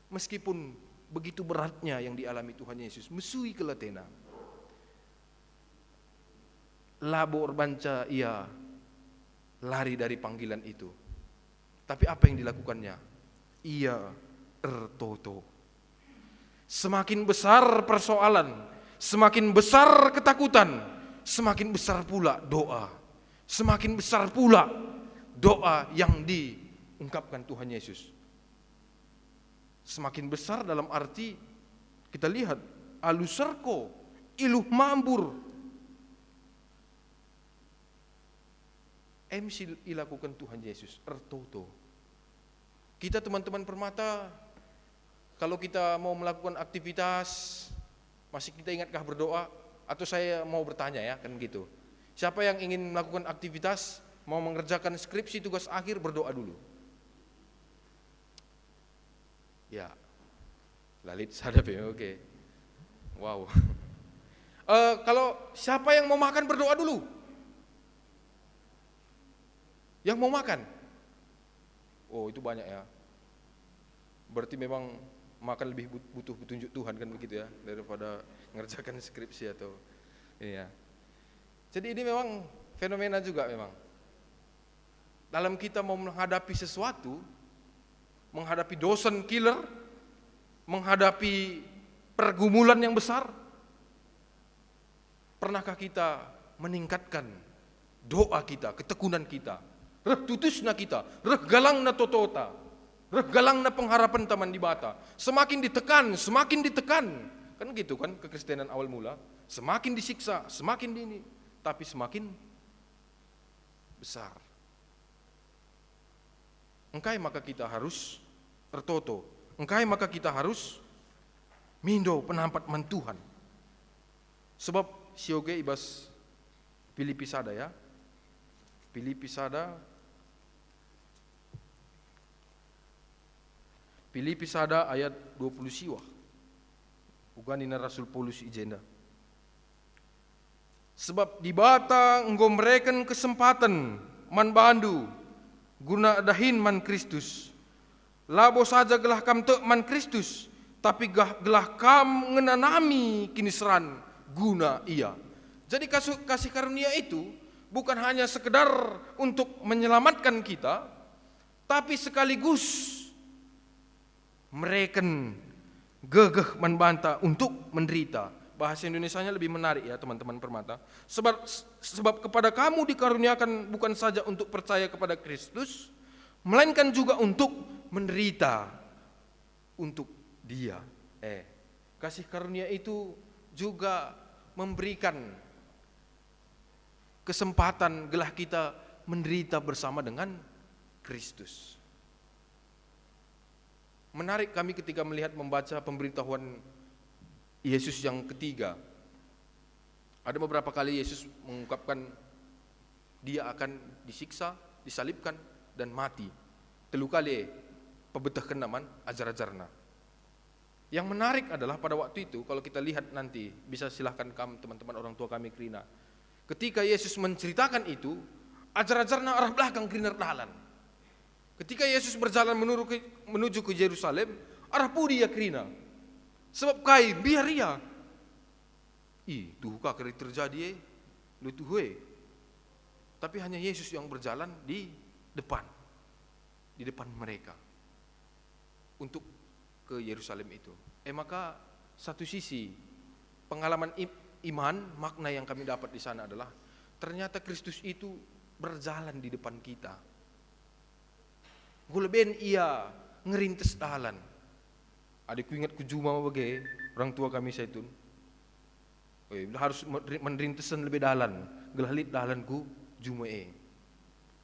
meskipun begitu beratnya yang dialami Tuhan Yesus, mesui keletena. Labor banca ia lari dari panggilan itu. Tapi apa yang dilakukannya? Ia ertoto. Semakin besar persoalan, semakin besar ketakutan, semakin besar pula doa. Semakin besar pula doa yang diungkapkan Tuhan Yesus. Semakin besar dalam arti kita lihat aluserko, iluh mambur. MC dilakukan Tuhan Yesus, ertoto. Kita teman-teman Permata, kalau kita mau melakukan aktivitas, masih kita ingatkah berdoa? Atau saya mau bertanya ya, kan gitu. Siapa yang ingin melakukan aktivitas, mau mengerjakan skripsi tugas akhir, berdoa dulu. Ya, lalit sadap ya, oke. Wow. Kalau siapa yang mau makan berdoa dulu? Yang mau makan? Oh itu banyak ya. Berarti memang makan lebih butuh petunjuk Tuhan kan begitu ya, daripada mengerjakan skripsi atau ini ya. Jadi ini memang fenomena juga memang. Dalam kita mau menghadapi sesuatu, menghadapi dosen killer, menghadapi pergumulan yang besar, pernahkah kita meningkatkan doa kita, ketekunan kita, reh tutusna kita, reh galangna totota, reh galangna pengharapan taman di bata, semakin ditekan, kan gitu kan kekristenan awal mula, semakin disiksa, semakin dini, tapi semakin besar. Engkai maka kita harus tertoto, engkai maka kita harus mindo penampat man Tuhan. Sebab sioge ibas Filipi sada ya. Filipi sada ayat 20 siwah. Bukan ini Rasul Paulus ijenda. Sebab di bata engkau mereken kesempatan man bandu guna dahin man Kristus. Labo saja gelah kam tek man Kristus, tapi gelah kam ngenanami kinisran guna ia. Jadi kasih karunia itu bukan hanya sekedar untuk menyelamatkan kita, tapi sekaligus mereken gegeh membanta untuk menderita. Bahasa Indonesianya lebih menarik ya teman-teman Permata. Sebab kepada kamu dikaruniakan bukan saja untuk percaya kepada Kristus, melainkan juga untuk menderita untuk Dia. Kasih karunia itu juga memberikan kesempatan gelah kita menderita bersama dengan Kristus. Menarik kami ketika membaca pemberitahuan Yesus yang ketiga. Ada beberapa kali Yesus mengungkapkan dia akan disiksa, disalibkan, dan mati. 3 kali pebetah kenaman ajar-ajarna. Yang menarik adalah pada waktu itu, kalau kita lihat nanti, bisa silahkan kamu teman-teman orang tua kami Krina. Ketika Yesus menceritakan itu, ajar-ajarna arah belakang Krina dalan. Ketika Yesus berjalan menuju ke Yerusalem, arah pudi ya Krina. Sebab kai biar ia. Tuh kakak terjadi lu tuh Tapi hanya Yesus yang berjalan di depan mereka untuk ke Yerusalem itu. Maka satu sisi pengalaman iman, makna yang kami dapat di sana adalah ternyata Kristus itu berjalan di depan kita. Guleben ia ngerintis dalan. Adikku ingat kujuma bagai orang tua kami Zaitun. Harus merintisan lebih dalan, gelalit dalanku jumae.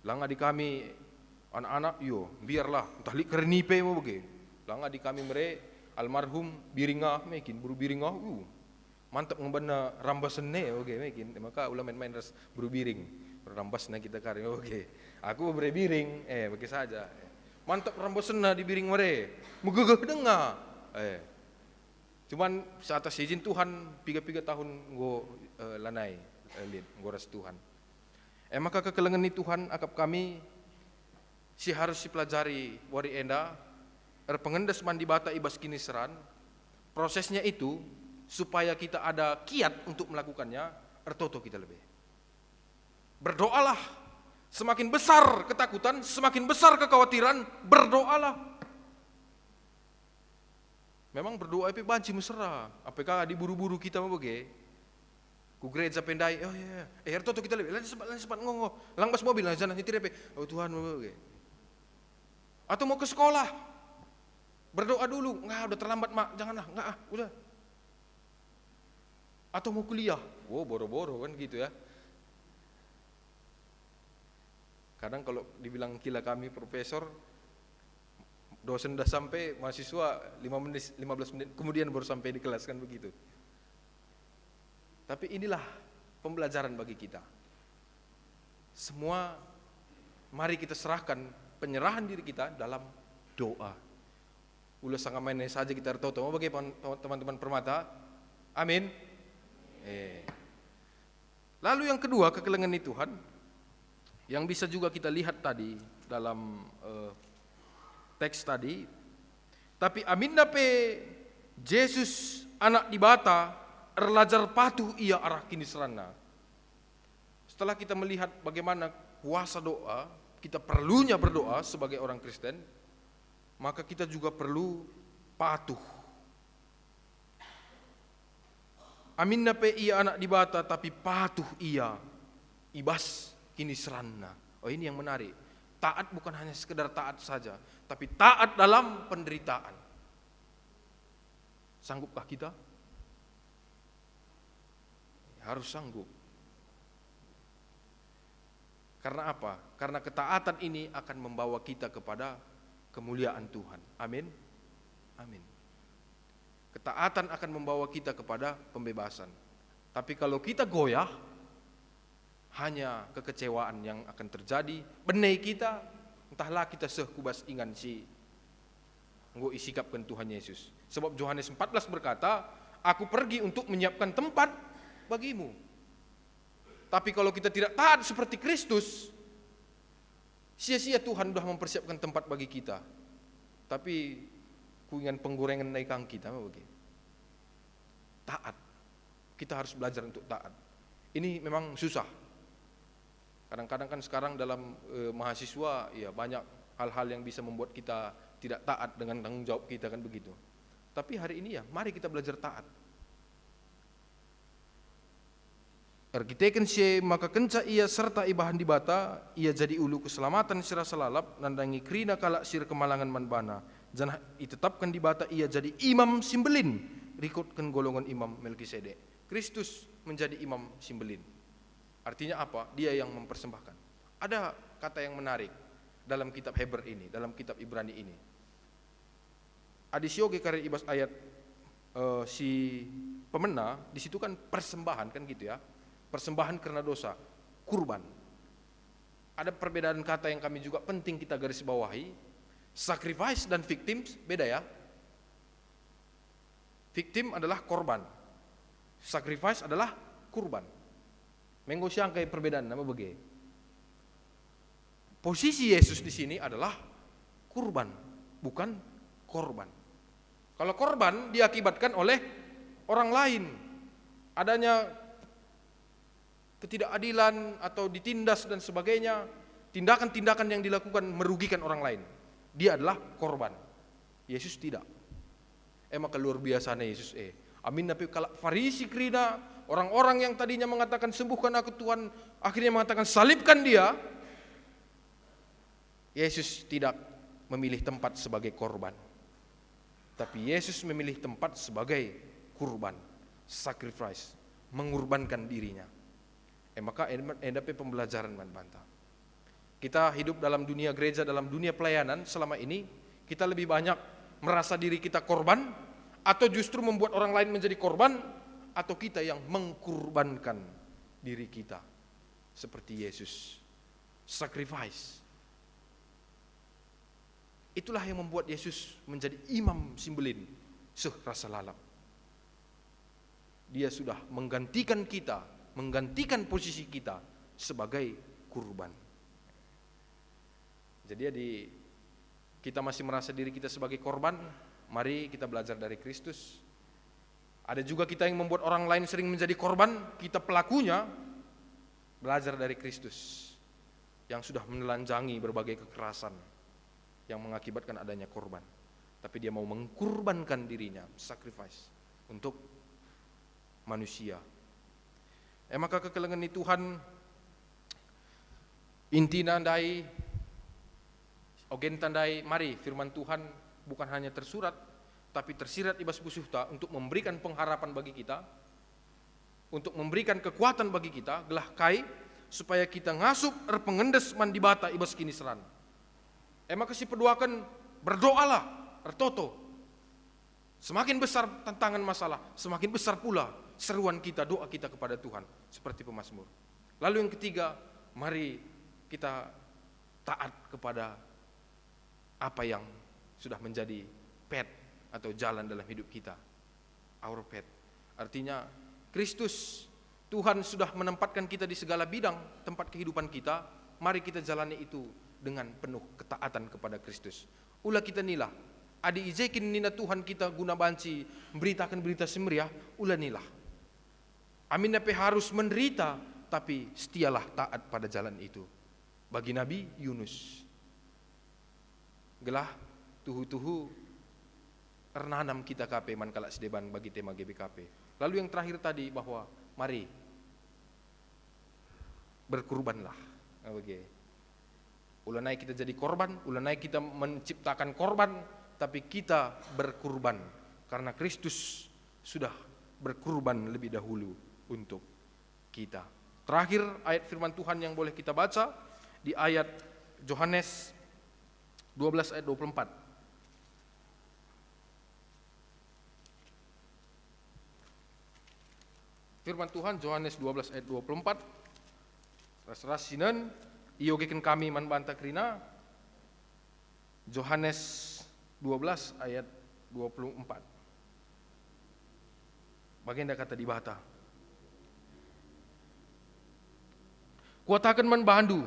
Lang adik kami anak-anak biarlah entah lik kernipe mau bagai. Lang adik kami almarhum biringah mekin buru biringah mantap ngebana rambasan ne mekin maka ulah main-main ras buru biring rambasna kita kari aku bere biring bagi saja mantap rambasan di biring mere megegeh denga Cuman seatas izin Tuhan, 3 tahun go lanai, go ras Tuhan. Maka kekelengan ni Tuhan akap kami, si harus si pelajari wari enda, pengendas mandi bata ibas kini seran, prosesnya itu, supaya kita ada kiat untuk melakukannya, ertoto kita lebih. Berdoalah, semakin besar ketakutan, semakin besar kekhawatiran, berdoalah. Memang berdoa itu banci mesra. Apakah diburu-buru kita mau bagi? Ku gereja pendai. Oh iya. Ertoto kita lebih. Lain sempat ngongo. Langbas mobil lah sana nyetir pe. Oh Tuhan mau bagi. Atau mau ke sekolah. Berdoa dulu. Enggak, udah terlambat mak. Janganlah. Enggak udah. Atau mau kuliah. Oh boro-boro kan gitu ya. Kadang kalau dibilang gila kami profesor, dosen dah sampai, mahasiswa 15 menit kemudian baru sampai di kelas, kan begitu. Tapi inilah pembelajaran bagi kita. Semua mari kita serahkan penyerahan diri kita dalam doa. Ulah sangat main saja kita tahu mau bagi teman-teman permata. Amin. Lalu yang kedua, kekelengan di Tuhan yang bisa juga kita lihat tadi dalam teks tadi, tapi aminna pe Yesus anak di bata erlajar patuh ia arah kini serana. Setelah kita melihat bagaimana kuasa doa, kita perlunya berdoa sebagai orang Kristen, maka kita juga perlu patuh. Aminna pe ia anak di bata tapi patuh ia ibas kini serana. Oh ini yang menarik. Taat bukan hanya sekedar taat saja, tapi taat dalam penderitaan. Sanggupkah kita? Harus sanggup. Karena apa? Karena ketaatan ini akan membawa kita kepada kemuliaan Tuhan. Amin. Amin. Ketaatan akan membawa kita kepada pembebasan. Tapi kalau kita goyah, hanya kekecewaan yang akan terjadi. Benai kita, entahlah kita kubas ingan si nggo isikapkan Tuhan Yesus. Sebab Yohanes 14 berkata, aku pergi untuk menyiapkan tempat bagimu. Tapi kalau kita tidak taat seperti Kristus, sia-sia Tuhan sudah mempersiapkan tempat bagi kita. Tapi kuingan penggorengan naikang kita bagi. Taat. Kita harus belajar untuk taat. Ini memang susah. Kadang-kadang kan sekarang dalam mahasiswa ya banyak hal-hal yang bisa membuat kita tidak taat dengan tanggung jawab kita, kan begitu. Tapi hari ini ya mari kita belajar taat. Ergiteken sie maka kenca ia serta ibahan di bata ia jadi ulu keselamatan sira selalap nandangi krina kalak sir kemalangan manbana janah ditetapkan di bata ia jadi imam simbelin rikutkan golongan imam Melkisedek. Kristus menjadi imam simbelin. Artinya apa? Dia yang mempersembahkan. Ada kata yang menarik dalam kitab Heber ini, dalam kitab Ibrani ini. Adisyoge kare ibas ayat si pemena, di situ kan persembahan kan gitu ya. Persembahan karena dosa, kurban. Ada perbedaan kata yang kami juga penting kita garis bawahi. Sacrifice dan victims beda ya. Victim adalah korban. Sacrifice adalah kurban. Menggo siangkai perbedaan nama bagi. Posisi Yesus di sini adalah kurban, bukan korban. Kalau korban diakibatkan oleh orang lain, adanya ketidakadilan atau ditindas dan sebagainya, tindakan-tindakan yang dilakukan merugikan orang lain. Dia adalah korban. Yesus tidak. Maka luar biasanya Yesus. Amin. Tapi kalau Farisi krina, orang-orang yang tadinya mengatakan sembuhkan aku Tuhan, akhirnya mengatakan salibkan dia. Yesus tidak memilih tempat sebagai korban, tapi Yesus memilih tempat sebagai kurban, sacrifice, mengorbankan dirinya. Maka endape pembelajaran manbanta. Kita hidup dalam dunia gereja, dalam dunia pelayanan selama ini, kita lebih banyak merasa diri kita korban, atau justru membuat orang lain menjadi korban, atau kita yang mengkurbankan diri kita seperti Yesus, sacrifice. Itulah yang membuat Yesus menjadi imam simbelin rasa lalap. Dia sudah menggantikan kita, menggantikan posisi kita sebagai kurban. Jadi kita masih merasa diri kita sebagai korban, mari kita belajar dari Kristus. Ada juga kita yang membuat orang lain sering menjadi korban, kita pelakunya belajar dari Kristus yang sudah menelanjangi berbagai kekerasan yang mengakibatkan adanya korban. Tapi dia mau mengkurbankan dirinya, sacrifice untuk manusia. Maka kekelengan ni Tuhan intina andai ogen tandai, mari firman Tuhan bukan hanya tersurat tapi tersirat ibas busuhta untuk memberikan pengharapan bagi kita, untuk memberikan kekuatan bagi kita, gelah kai supaya kita ngasup pengendes mandi bata ibas kini seran. Maka si peduakan berdoalah ertoto. Semakin besar tantangan masalah, semakin besar pula seruan kita, doa kita kepada Tuhan seperti pemazmur. Lalu yang ketiga, mari kita taat kepada apa yang sudah menjadi path atau jalan dalam hidup kita. Our path. Artinya Kristus, Tuhan sudah menempatkan kita di segala bidang tempat kehidupan kita. Mari kita jalani itu dengan penuh ketaatan kepada Kristus. Ulah kita nilah, adi ijekin nina Tuhan kita guna banci memberitakan berita semeriah, ulah nilah. Amin nape harus menderita, tapi setialah taat pada jalan itu. Bagi Nabi Yunus, gelah tuhu-tuhu ernanam kita KP man kalak sedeban bagi tema GBKP. Lalu yang terakhir tadi bahwa mari berkurbanlah. Ulah naik kita jadi korban, ulah naik kita menciptakan korban, tapi kita berkurban karena Kristus sudah berkurban lebih dahulu untuk kita. Terakhir ayat firman Tuhan yang boleh kita baca di ayat Yohanes 12 ayat 24. Firman Tuhan Yohanes 12 ayat 24. Ras-ras sinan iyogekeun kami man banta krina. Yohanes 12 ayat 24. Baginda kata di bata. Kuatakan man bahandu,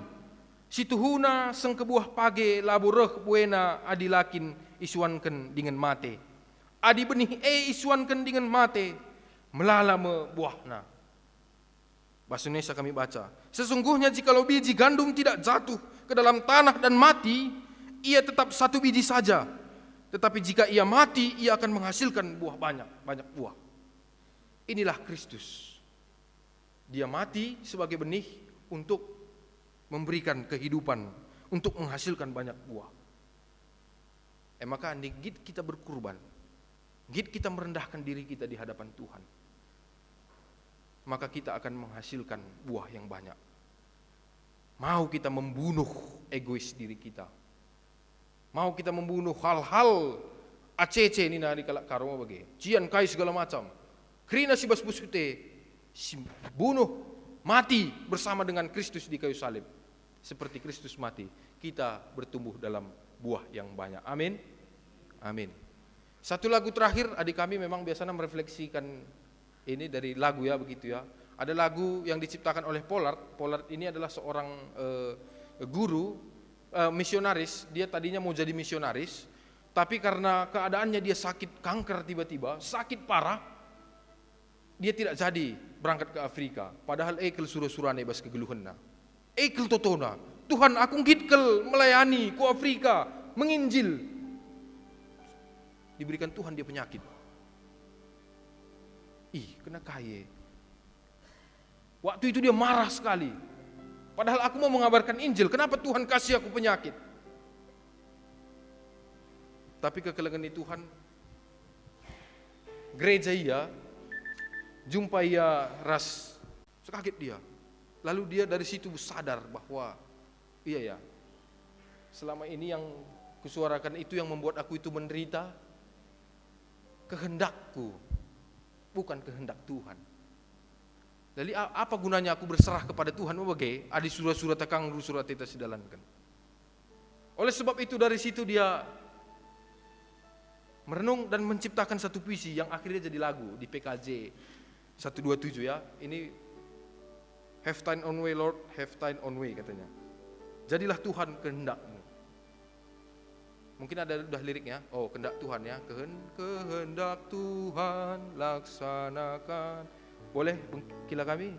situhuna seng kebuah page labureh buena adilakin isuanken dengan mate. Adi benih isuanken dengan mate. Melala me buahna. Bahasa Indonesia kami baca. Sesungguhnya jikalau biji gandum tidak jatuh ke dalam tanah dan mati, ia tetap satu biji saja. Tetapi jika ia mati, ia akan menghasilkan buah banyak buah. Inilah Kristus. Dia mati sebagai benih untuk memberikan kehidupan, untuk menghasilkan banyak buah. Maka git kita berkurban, git kita merendahkan diri kita di hadapan Tuhan, maka kita akan menghasilkan buah yang banyak. Mau kita membunuh egois diri kita, mau kita membunuh hal-hal ACC ini nari kalak karoma bagi cian kai segala macam, krina si basbusute bunuh mati bersama dengan Kristus di kayu salib. Seperti Kristus mati, kita bertumbuh dalam buah yang banyak. Amin. Amin. Satu lagu terakhir, adik kami memang biasanya merefleksikan ini dari lagu ya begitu ya. Ada lagu yang diciptakan oleh Pollard. Pollard ini adalah seorang guru misionaris. Dia tadinya mau jadi misionaris, tapi karena keadaannya dia sakit kanker tiba-tiba, sakit parah, dia tidak jadi berangkat ke Afrika. Padahal ekel surah-surane bas kegeluhanna. Ekel totona, Tuhan aku ngitkel melayani ku Afrika, menginjil. Diberikan Tuhan dia penyakit. Kena kaya. Waktu itu dia marah sekali. Padahal aku mau mengabarkan Injil, kenapa Tuhan kasih aku penyakit? Tapi kekelengan Tuhan, gereja ia, jumpa ia ras, sekaget dia. Lalu dia dari situ sadar bahwa iya ya, selama ini yang kusuarakan itu yang membuat aku itu menderita, kehendakku, bukan kehendak Tuhan. Jadi apa gunanya aku berserah kepada Tuhan? Bagai adi surah-surah tekang surat kita sidalankan. Oleh sebab itu dari situ dia merenung dan menciptakan satu puisi yang akhirnya jadi lagu di PKJ. 127 ya. Ini have thine own way Lord, have thine own way katanya. Jadilah Tuhan kehendakmu. Mungkin ada udah liriknya. Oh, kehendak Tuhan ya. Kehendak Tuhan laksanakan. Boleh kila kami?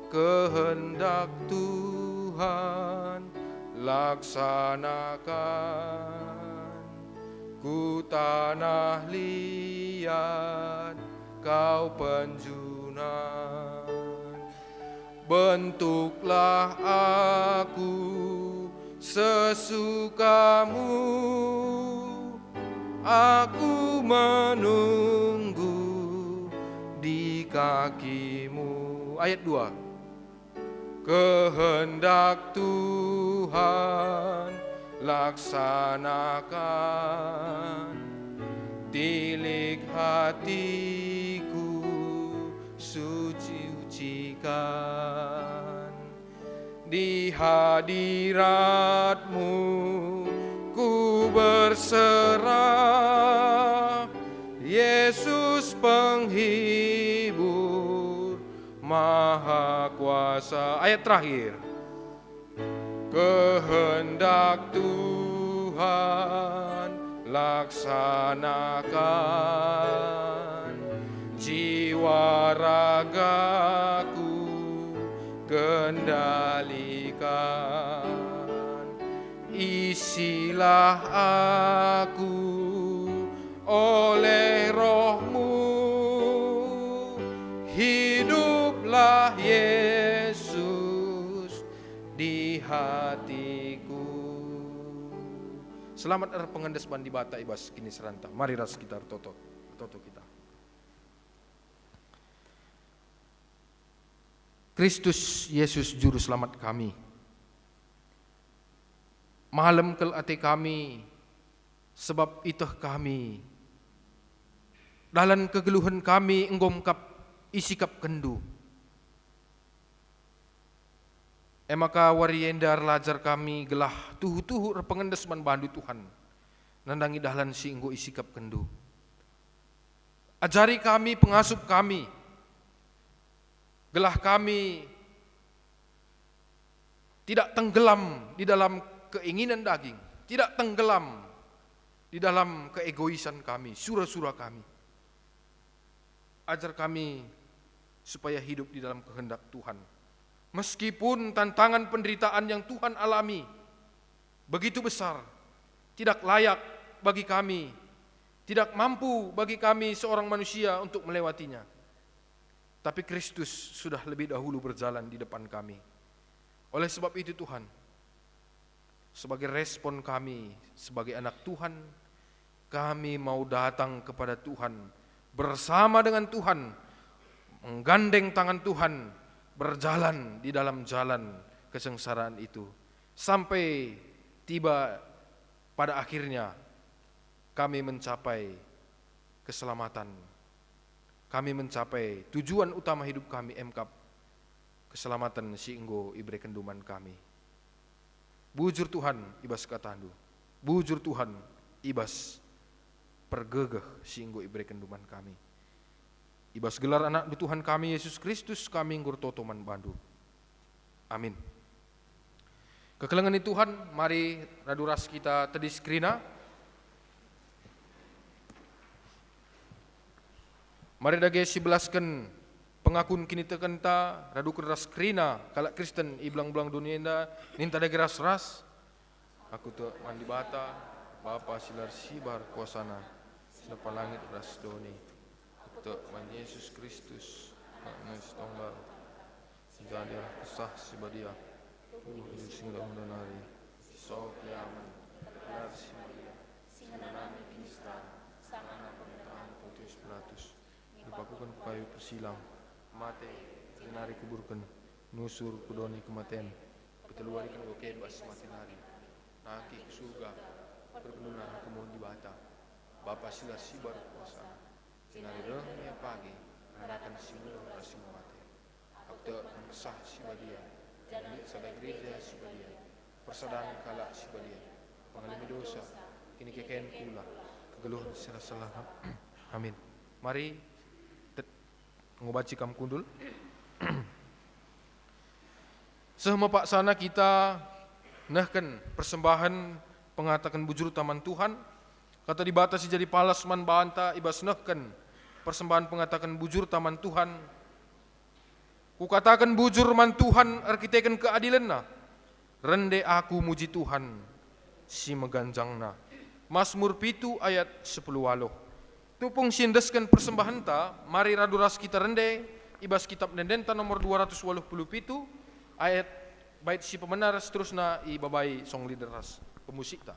Kehendak Tuhan laksanakan. Ku tanah liat, kau penjunan. Bentuklah aku sesukamu, aku menunggu di kakimu. Ayat 2. Kehendak Tuhan laksanakan, tilik hatiku sucikan. Di hadiratmu ku berserah, Yesus penghibur Maha Kuasa. Ayat terakhir. Kehendak Tuhan laksanakan, jiwa ragaku kendalikan. Isilah aku oleh Roh-Mu, hiduplah Yesus di hatiku. Selamat pengendes bandi bata ibas kini seranta. Mari ras kita toto kita. Kristus Yesus juru selamat kami. Malam kel ate kami, sebab iteh kami. Dalam kegeluhan kami enggomkap isikap kendu. Emaka wariendar lajar kami gelah tuhu-tuhu pengendes man bandu Tuhan. Nandangi dahlan si enggo isikap kendu. Ajari kami, pengasup kami. Gelah kami tidak tenggelam di dalam keinginan daging, tidak tenggelam di dalam keegoisan kami, sura-sura kami. Ajar kami supaya hidup di dalam kehendak Tuhan. Meskipun tantangan penderitaan yang Tuhan alami begitu besar, tidak layak bagi kami, tidak mampu bagi kami seorang manusia untuk melewatinya. Tapi Kristus sudah lebih dahulu berjalan di depan kami. Oleh sebab itu Tuhan, sebagai respon kami sebagai anak Tuhan, kami mau datang kepada Tuhan, bersama dengan Tuhan, menggandeng tangan Tuhan, berjalan di dalam jalan kesengsaraan itu. Sampai tiba pada akhirnya kami mencapai keselamatan. Kami mencapai tujuan utama hidup kami, emkap keselamatan si enggo ibre kenduman kami. Bujur Tuhan ibas katandu, bujur Tuhan ibas pergegeh si enggo ibre kenduman kami. Ibas gelar anak du Tuhan kami Yesus Kristus kami nggur totoman bandu. Amin. Kekelengan Tuhan, mari raduras kita tadi skrina. Mari dage sibelaskan pengakun kini tekenta radu keras krina kalak Kristen iblang-blang dunia inda ninta dage ras-ras. Aku tu mandi bata Bapa silar sibar kuasana sapa langit ras doni. Aku tu mandi Yesus Kristus Maha Tunggal. Jadi kesah sibadia. Hidup singlah menari. So kiaman. Benar sibadia. Singanami Kristus sangat pemerintahan Pontius Pilatus. Dipakukan kayu persilang, mate, senari kuburkan, nusur kudoni kematian, peteluarikan oke bas mati nari, naki ke surga, perkenunan kemudian di bata, Bapa silar sibar kuasa, senari rehnya pagi, anakan simul rasimu mati, akte sah sibadia, jangan sadar gereja sibadia, persadaan kalak sibadia, pengalami dosa, kini kekeen pula, kegeluhan salah. Amin. Mari ngobaci kam kundul. Sehema pak sana kita nahkan persembahan pengatakan bujur taman Tuhan. Kata dibatasi jadi palas man banta ibas nahkan persembahan pengatakan bujur taman Tuhan. Ku katakan bujur man Tuhan arkiteken keadilanna. Rende aku muji Tuhan si meganjangna. Mazmur 7 ayat 10 waloh. Tupung sindeskan persembahan ta, mari raduras kita rende, ibas kitab Dendenta nomor 287 ayat bait si pemenar seterusna i babai song lideras pemusik ta.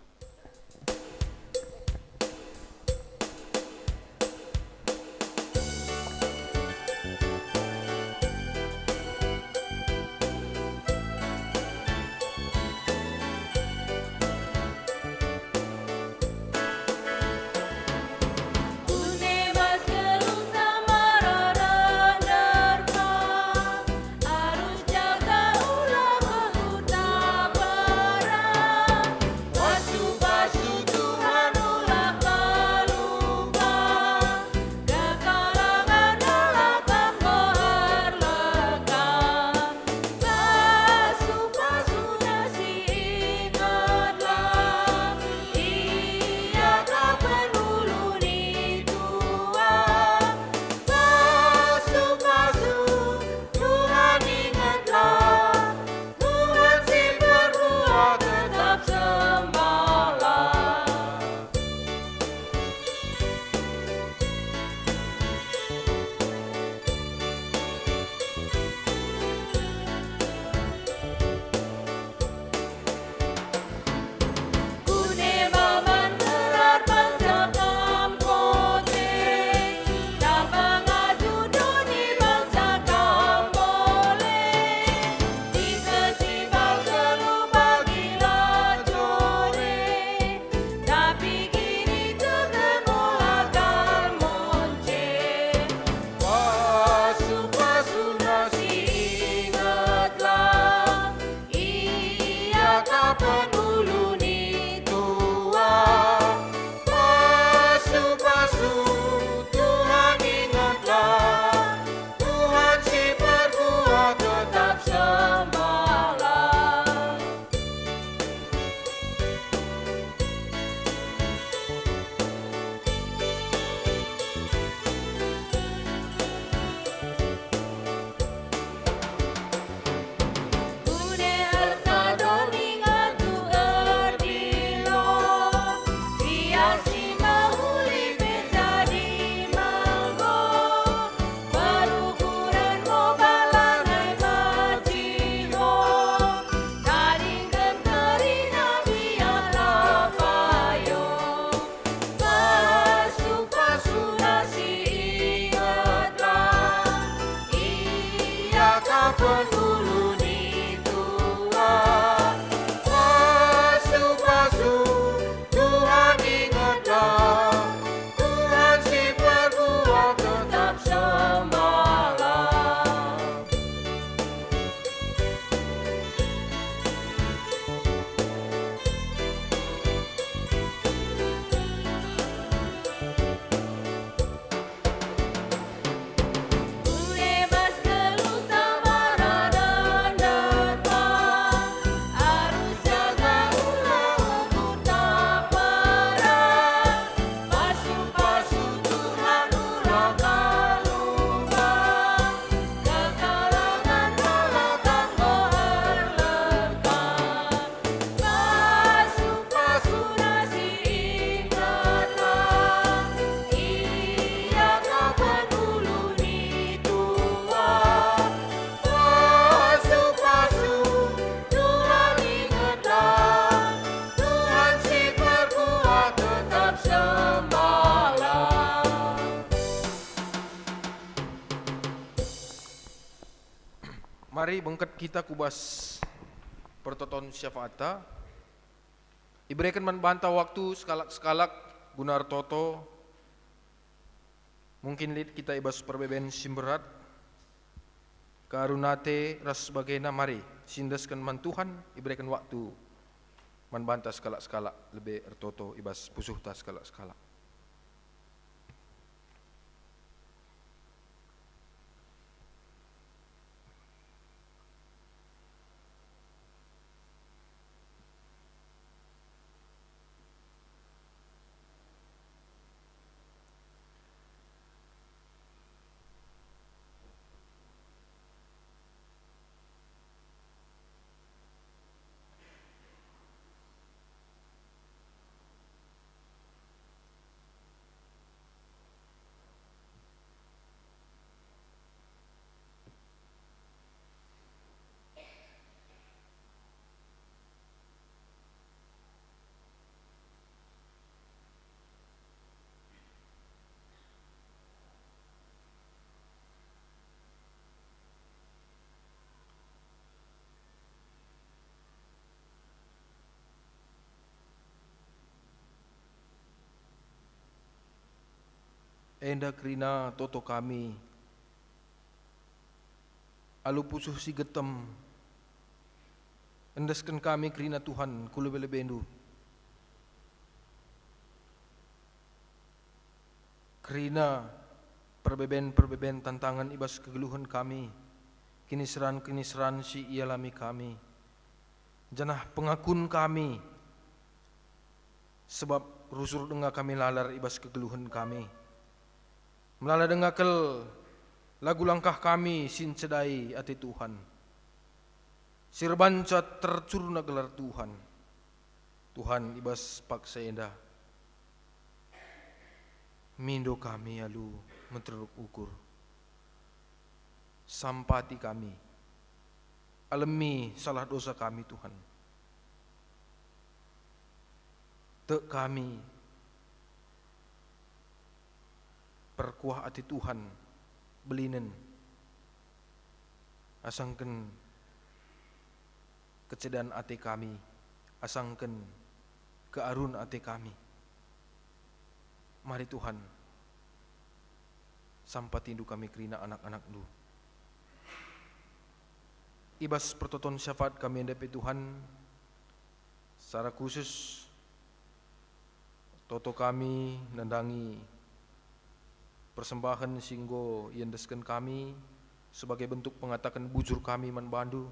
Mari bengket kita kubas pertoton syafaata. Iberikan membantah waktu sekalak-sekalak gunar toto. Mungkin lid kita ibas perbeben simberat. Karunate ras sebagainya mari sindaskan man Tuhan iberikan waktu membantah sekalak-sekalak lebih ertoto ibas pusuhta sekalak-sekalak. enda kerina toto kami alu pusuh si getem endeskan kami kerina Tuhan kulebelebendu kerina perbeben tantangan ibas kegeluhan kami kiniseran si ialami kami janah pengakun kami sebab rusur dengar kami lalar ibas kegeluhan kami melala dengar kel lagu langkah kami sin cedai ati Tuhan sirbanca tercurna gelar Tuhan ibas paksa endah mindo kami alu menteruk ukur sampati kami alami salah dosa kami Tuhan te kami perkuah ati Tuhan belinen asangken kecedaan ati kami asangken kearun ati kami mari Tuhan sampatindu kami kerina anak-anak du ibas pertoton syafaat kami hendapi Tuhan secara khusus toto kami nandangi persembahan singgo yendeskan kami sebagai bentuk pengatakan bujur kami man bandu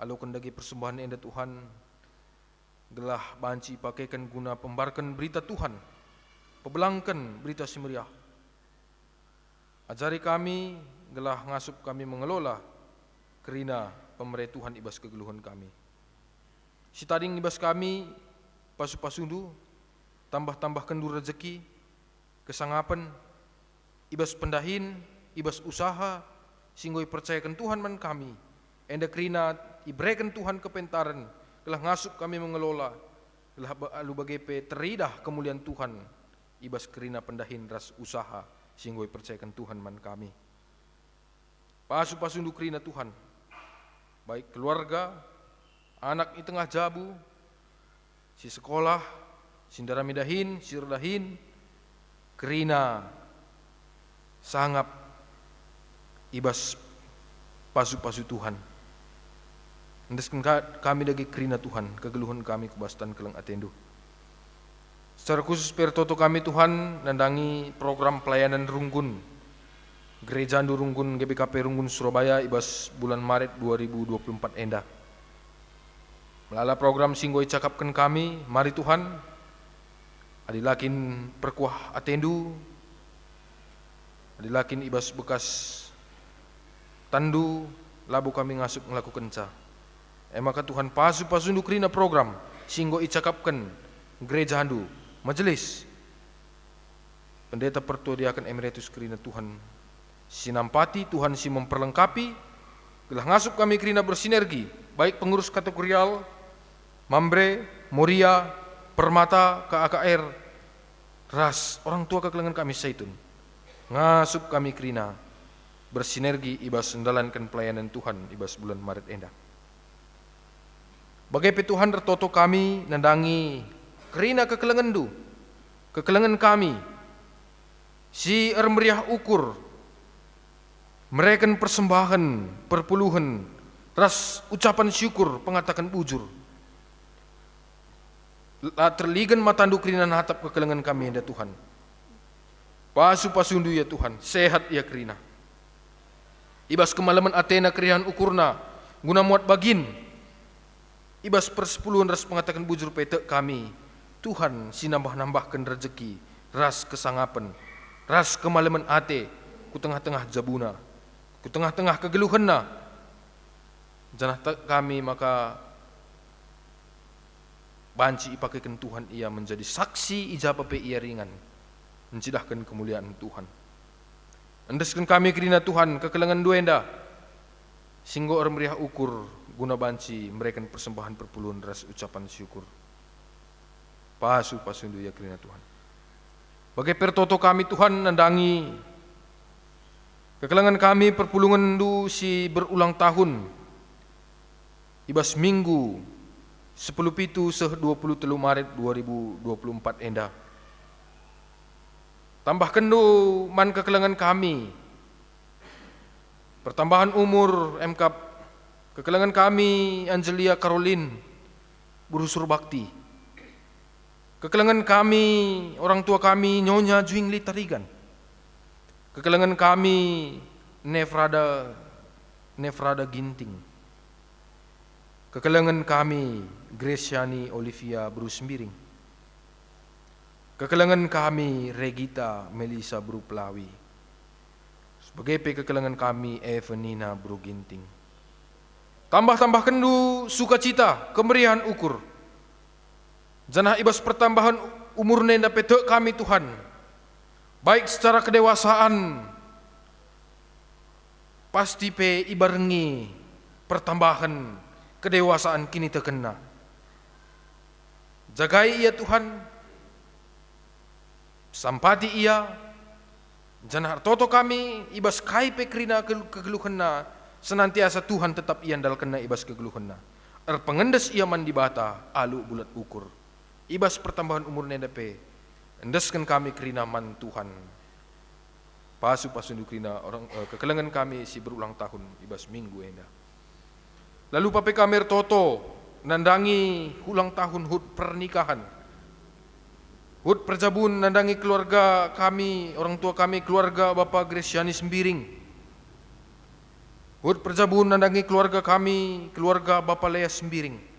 alu kendagi persembahan enda Tuhan gelah banci pakaikan guna pembarkan berita Tuhan pebelangkan berita si meriah ajari kami gelah ngasup kami mengelola kerina pemerintah Tuhan ibas kegeluhan kami si tading ibas kami pasu-pasundu tambah-tambah kendu rezeki kesangapan ibas pendahin ibas usaha singgoi percayakan Tuhan man kami enda kerina ibrekan Tuhan kepentaran gelah ngasup kami mengelola gelah alu bagepe teridah kemuliaan Tuhan ibas kerina pendahin ras usaha singgoi percayakan Tuhan man kami pasu-pasundu kerina Tuhan baik keluarga anak di tengah jabu si sekolah sindara midahin sirdahin kerina sangap ibas pasu-pasu Tuhan endeskan kami dagi kerina Tuhan kegeluhan kami kebastan keleng atendu secara khusus pertoto kami Tuhan nandangi program pelayanan runggun gereja Runggun GBKP Runggun Surabaya ibas bulan Maret 2024 enda melala program singgoi cakapkan kami mari Tuhan adilakin perkuah atendu adilakin ibas bekas tandu labu kami ngasup ngelakukan ca maka Tuhan pasu-pasundu kerina program singgoi cakapkan gereja handu majelis pendeta pertua diakan emeritus kerina Tuhan sinampati Tuhan si memperlengkapi gelah ngasup kami kerina bersinergi baik pengurus kategorial Mambre, Moria, Permata, KAKR ras orang tua kekelengan kami Saitun ngasup kami kerina bersinergi ibas mendalankan pelayanan Tuhan ibas bulan Maret enda bagai Tuhan tertoto kami nandangi kerina kekelengan kami si meriah ukur mereken persembahan perpuluhan ras ucapan syukur pengatakan bujur terligan matandu kerina hatap kekelengan kami enda Tuhan pasu-pasundu ya Tuhan sehat ya kerina ibas kemalaman Athena kerihan ukurna guna muat bagin ibas persepuluhan ras pengatakan bujur pete kami Tuhan si nambah-nambahkan rezeki ras kesangapan ras kemalaman ate ku tengah-tengah jabuna ku tengah-tengah kegeluhanna janah kami maka banci ipakaikan Tuhan ia menjadi saksi ijapape ia ringan mencidahkan kemuliaan Tuhan endeskan kami kerina Tuhan kekelengan duenda singgo meriah ukur guna banci mereka persembahan perpuluhan ras ucapan syukur pasu-pasundu ya kerina Tuhan bagai pertoto kami Tuhan nandangi kekelengan kami perpulungan du si berulang tahun ibas minggu 10/7/23 Maret 2024 enda Tambahkan do man kekelengan kami. Pertambahan umur MKAP, kekelengan kami Angelia Caroline, Burusur Bakti. Kekelengan kami, orang tua kami Nyonya Juingli Tarigan. Kekelengan kami Nefrada Ginting. Kekelengan kami Gresiani Olivia Bruce Miring. Kekelengan kami Regita Melisa Bru Pelawi. Sebagai kekelengan kami Evanina Bru Ginting. Tambah kendu sukacita kemeriahan ukur. Janah ibas pertambahan umur nenda petek kami Tuhan. Baik secara kedewasaan, pasti pe ibarengi pertambahan kedewasaan kini terkena. Jagai ia Tuhan, sampati ia, janah toto kami ibas kai pe kerina kegeluhena, senantiasa Tuhan tetap ia andal kena ibas kegeluhena. Pengendes ia mandi bata, alu bulat ukur. Ibas pertambahan umur nenda pe, endeskan kami kerina man Tuhan. Pasu kerina orang kekelengan kami si berulang tahun ibas minggu enda. Lalu pape kamer toto nandangi ulang tahun hud pernikahan. Hud perjabun nandangi keluarga kami, orang tua kami, keluarga Bapak Gresiani Sembiring. Hud perjabun nandangi keluarga kami, keluarga Bapak Lea Sembiring.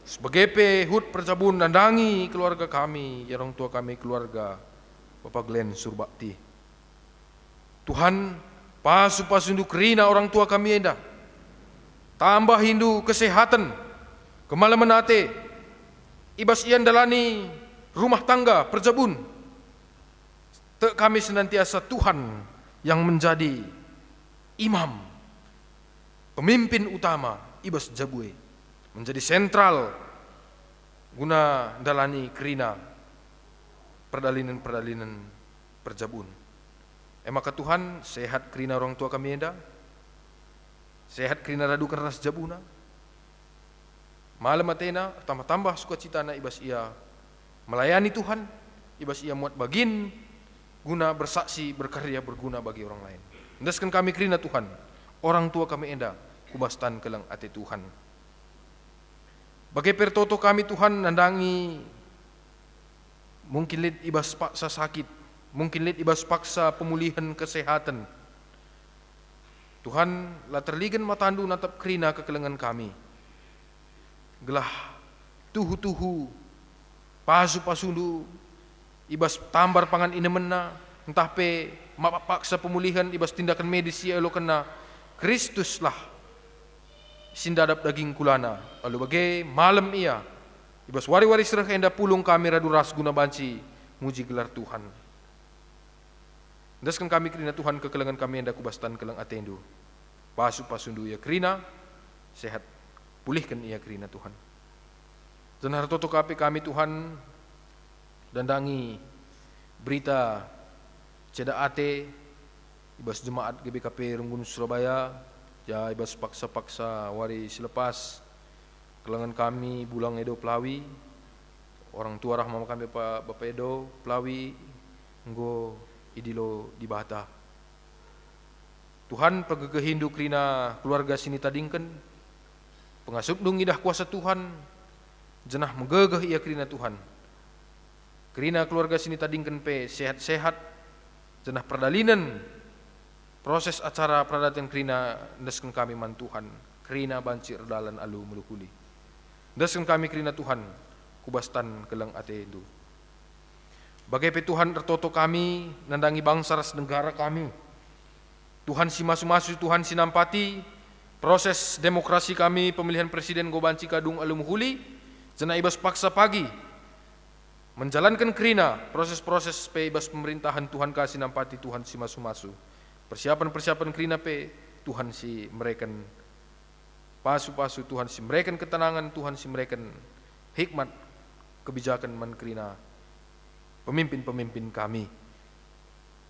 Sebagai hud perjabun nandangi keluarga kami, orang tua kami, keluarga Bapak Glenn Surbakti. Tuhan, pasu hindu kerina orang tua kami enda. Tambah hindu kesehatan, kemalaman ate, ibas ian dalani rumah tangga perjabun. Tek kami senantiasa Tuhan yang menjadi imam, pemimpin utama ibas jabue, menjadi sentral guna dalani kerina perdalinan perjabun. Maka Tuhan sehat kerina orang tua kami enda, sehat kerina radu keras jabuna. Malam atena tambah sukacita na ibas ia melayani Tuhan, ibas ia muat bagin guna bersaksi berkarya berguna bagi orang lain. Endaskan kami kerina Tuhan, orang tua kami enda kubastan kelang ate Tuhan. Bagai pertoto kami Tuhan nandangi mungkin lid ibas paksa sakit, mungkin lid ibas paksa pemulihan kesehatan. Tuhan lah terligan matandu natap kerina kekelengan kami. Gelah tuhu pasu-pasundu ibas tambar pangan inemena, entah pe paksa pemulihan ibas tindakan medis ya elo kena Kristus lah sindadap daging kulana. Lalu bagai malam ia ibas wari-wari serah enda pulung kami radu ras guna banci muji gelar Tuhan. Daskan kami kerina Tuhan kekelengan kami enda kubastan kelang atendu. Pasu-pasundu ia kerina sehat, pulihkan ia kerina Tuhan. Jenar toto kami Tuhan dandangi berita ceda ate ibas jemaat GBKP Renggun Surabaya. Ya ibas paksa-paksa wari selepas kelengan kami bulang Edo Pelawi, orang tua rahmah kami Bapak Edo Pelawi nggo idilo di Bata. Tuhan pegege hindu kerina keluarga sini tadingken, pengasup dung idah kuasa Tuhan, jenah megegeh ia kerina Tuhan. Kerina keluarga sini tadingken pe sehat-sehat, jenah perdalinan proses acara pradatan kerina ndaskan kami man Tuhan, kerina banci erdalan alu melukuli. Ndaskan kami kerina Tuhan, kubastan kelang ate itu. Bagai pe Tuhan tertoto kami, nandangi bangsa ras negara kami. Tuhan si masu-masu, Tuhan si nampati, proses demokrasi kami, pemilihan presiden go banci kadung alu melukuli, jena ibas paksa pagi, menjalankan kerina proses-proses pe ibas pemerintahan Tuhan kasih nampati, Tuhan si masu-masu. Persiapan kerina pe Tuhan si mereken pasu-pasu, Tuhan si mereken ketenangan, Tuhan si mereken hikmat kebijakan man kerina pemimpin-pemimpin kami.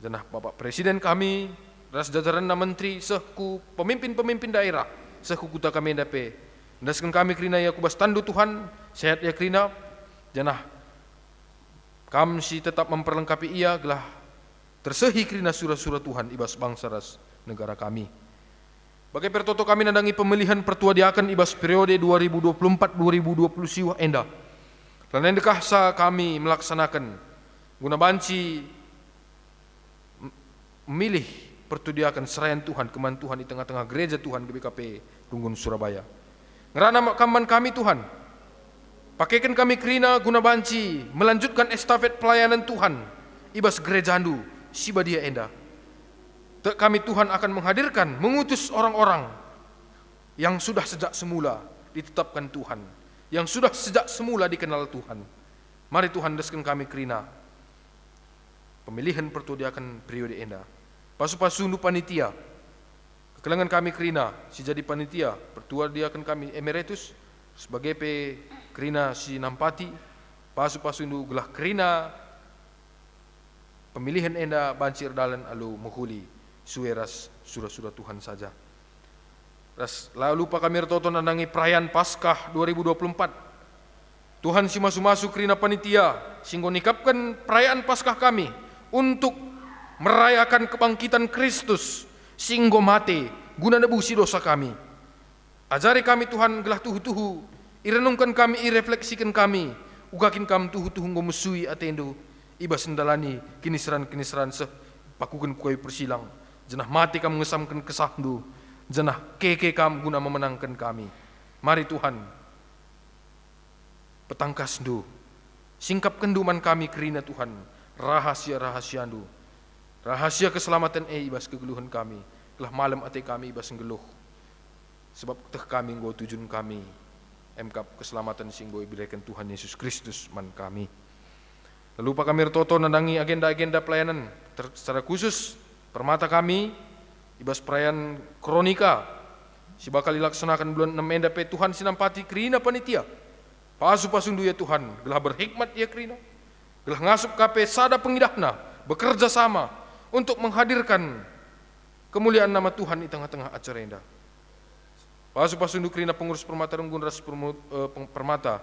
Janah Bapak Presiden kami, ras jajaran na menteri, sehku pemimpin-pemimpin daerah, sehku kuta kami dape. Ndaskan kami kerina ya kubas tandu Tuhan, sehat ya kerina, janah Kam si tetap memperlengkapi ia gelah tersehi kerina surah-surah Tuhan ibas bangsa ras negara kami. Bagai pertoto kami nadangi pemilihan pertua diaken ibas periode 2024-2020 siwah enda. Dan endekah sa kami melaksanakan guna banci memilih pertudiakan serayan Tuhan keman Tuhan di tengah-tengah gereja Tuhan GBKP Runggun Surabaya. Ngerana kaman kami Tuhan, pakaikan kami kerina guna banci melanjutkan estafet pelayanan Tuhan ibas gereja andu siba dia enda. Kami Tuhan akan menghadirkan, mengutus orang-orang yang sudah sejak semula ditetapkan Tuhan, yang sudah sejak semula dikenal Tuhan. Mari Tuhan deskan kami kerina pemilihan pertudiakan periode enda. Pasu-pasundu panitia, kekelangan kami kerina si jadi panitia pertua diakan kami emeritus sebagai kerina si nampati. Pasu-pasundu gelah kerina pemilihan enda bancir dalan alu menghuli sueras surah-surah Tuhan saja. Lalu pak kami retoto nandangi perayaan Paskah 2024. Tuhan si masu-masu kerina panitia singgo nikapkan perayaan Paskah kami untuk merayakan kebangkitan Kristus singgo mate guna nebusi dosa kami. Ajari kami Tuhan gelah tuhu-tuhu, irenungkan kami, irefleksikan kami, ugakin kami tuhu-tuhu ngomesui atendo ibas sendalani kiniseran-kiniseran pakukan kuai persilang. Jenah mati kamu mengesamkan kesahdu, jenah keke kamu guna memenangkan kami. Mari Tuhan, petangkas du, singkap kenduman kami kerina Tuhan, rahasia-rahasia du, rahasia keselamatan ibas kegeluhan kami, telah malam ate kami ibas ngeluh, sebab teh kami nggo tujuan kami, emkap keselamatan singgo ibirakan Tuhan Yesus Kristus man kami. Lalu pak kami retoto nandangi agenda-agenda pelayanan, secara khusus permata kami ibas perayaan kronika si bakal dilaksanakan bulan 6 enda pe Tuhan sinampati kerina panitia pasu-pasundu ya Tuhan gelah berhikmat ya kerina gelah ngasup kape sada pengidahna bekerja sama untuk menghadirkan kemuliaan nama Tuhan di tengah-tengah acara enda. Pasu-pasundu kerina pengurus permata Runggun Ras Permata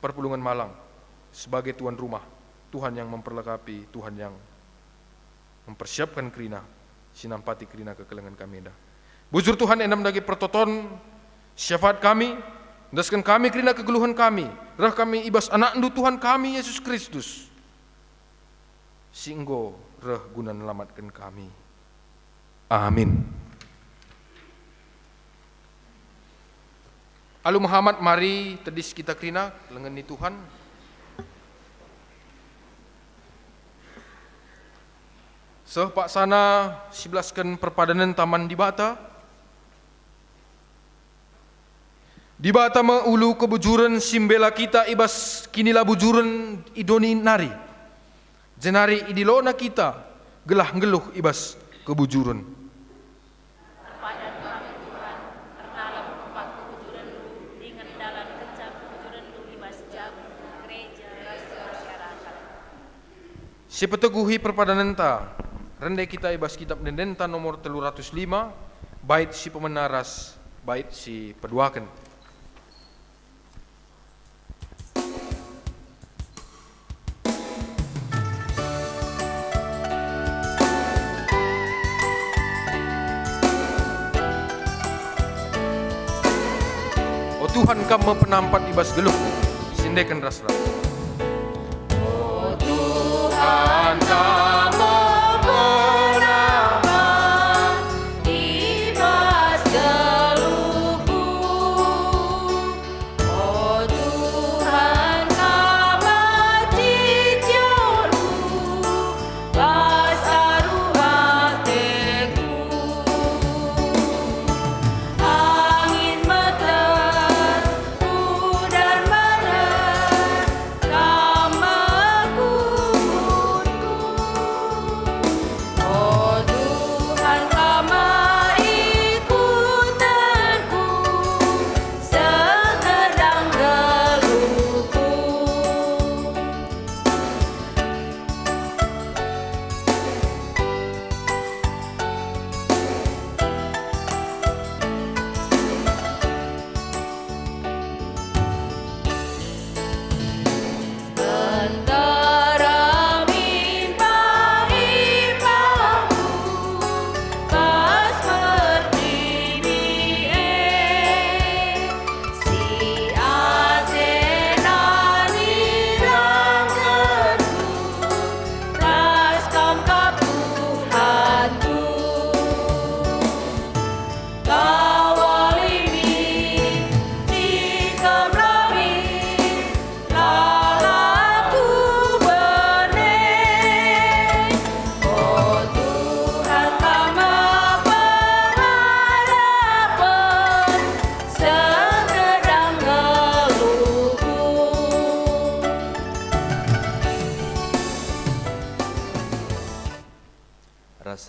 Perpulungan Malang sebagai tuan rumah, Tuhan yang memperlengkapi, Tuhan yang mempersiapkan kerina sinampati kerina kekelengan kami dah. Bujur Tuhan endam dagi pertoton syafaat kami, daskan kami kerina kegeluhan kami, rah kami ibas anak ndu Tuhan kami Yesus Kristus. Singgo rah guna nelamatkan kami. Amin. Alu Muhammad mari tedis kita kerina lengeni Tuhan. Pak sana sibelaskan perpadanan taman di Bata. Di Bata mengulu kebujuran simbela kita ibas kinilah bujuran idoni nari. Jenari idilona kita gelah ngeluh ibas kebujuran. Terpadan kami Tuhan, ternalam tempat kebujuran dengan dalam kencang kebujuran ibas jago gereja masyarakat. Si peteguhi perpadanan ta. Rendai kita ibas kitab Dendenta nomor 305, bait si pemenaras, bait si peduaken. Oh Tuhan kamu penampat ibas geluh, sindekan ras-ras. Oh Tuhan kamu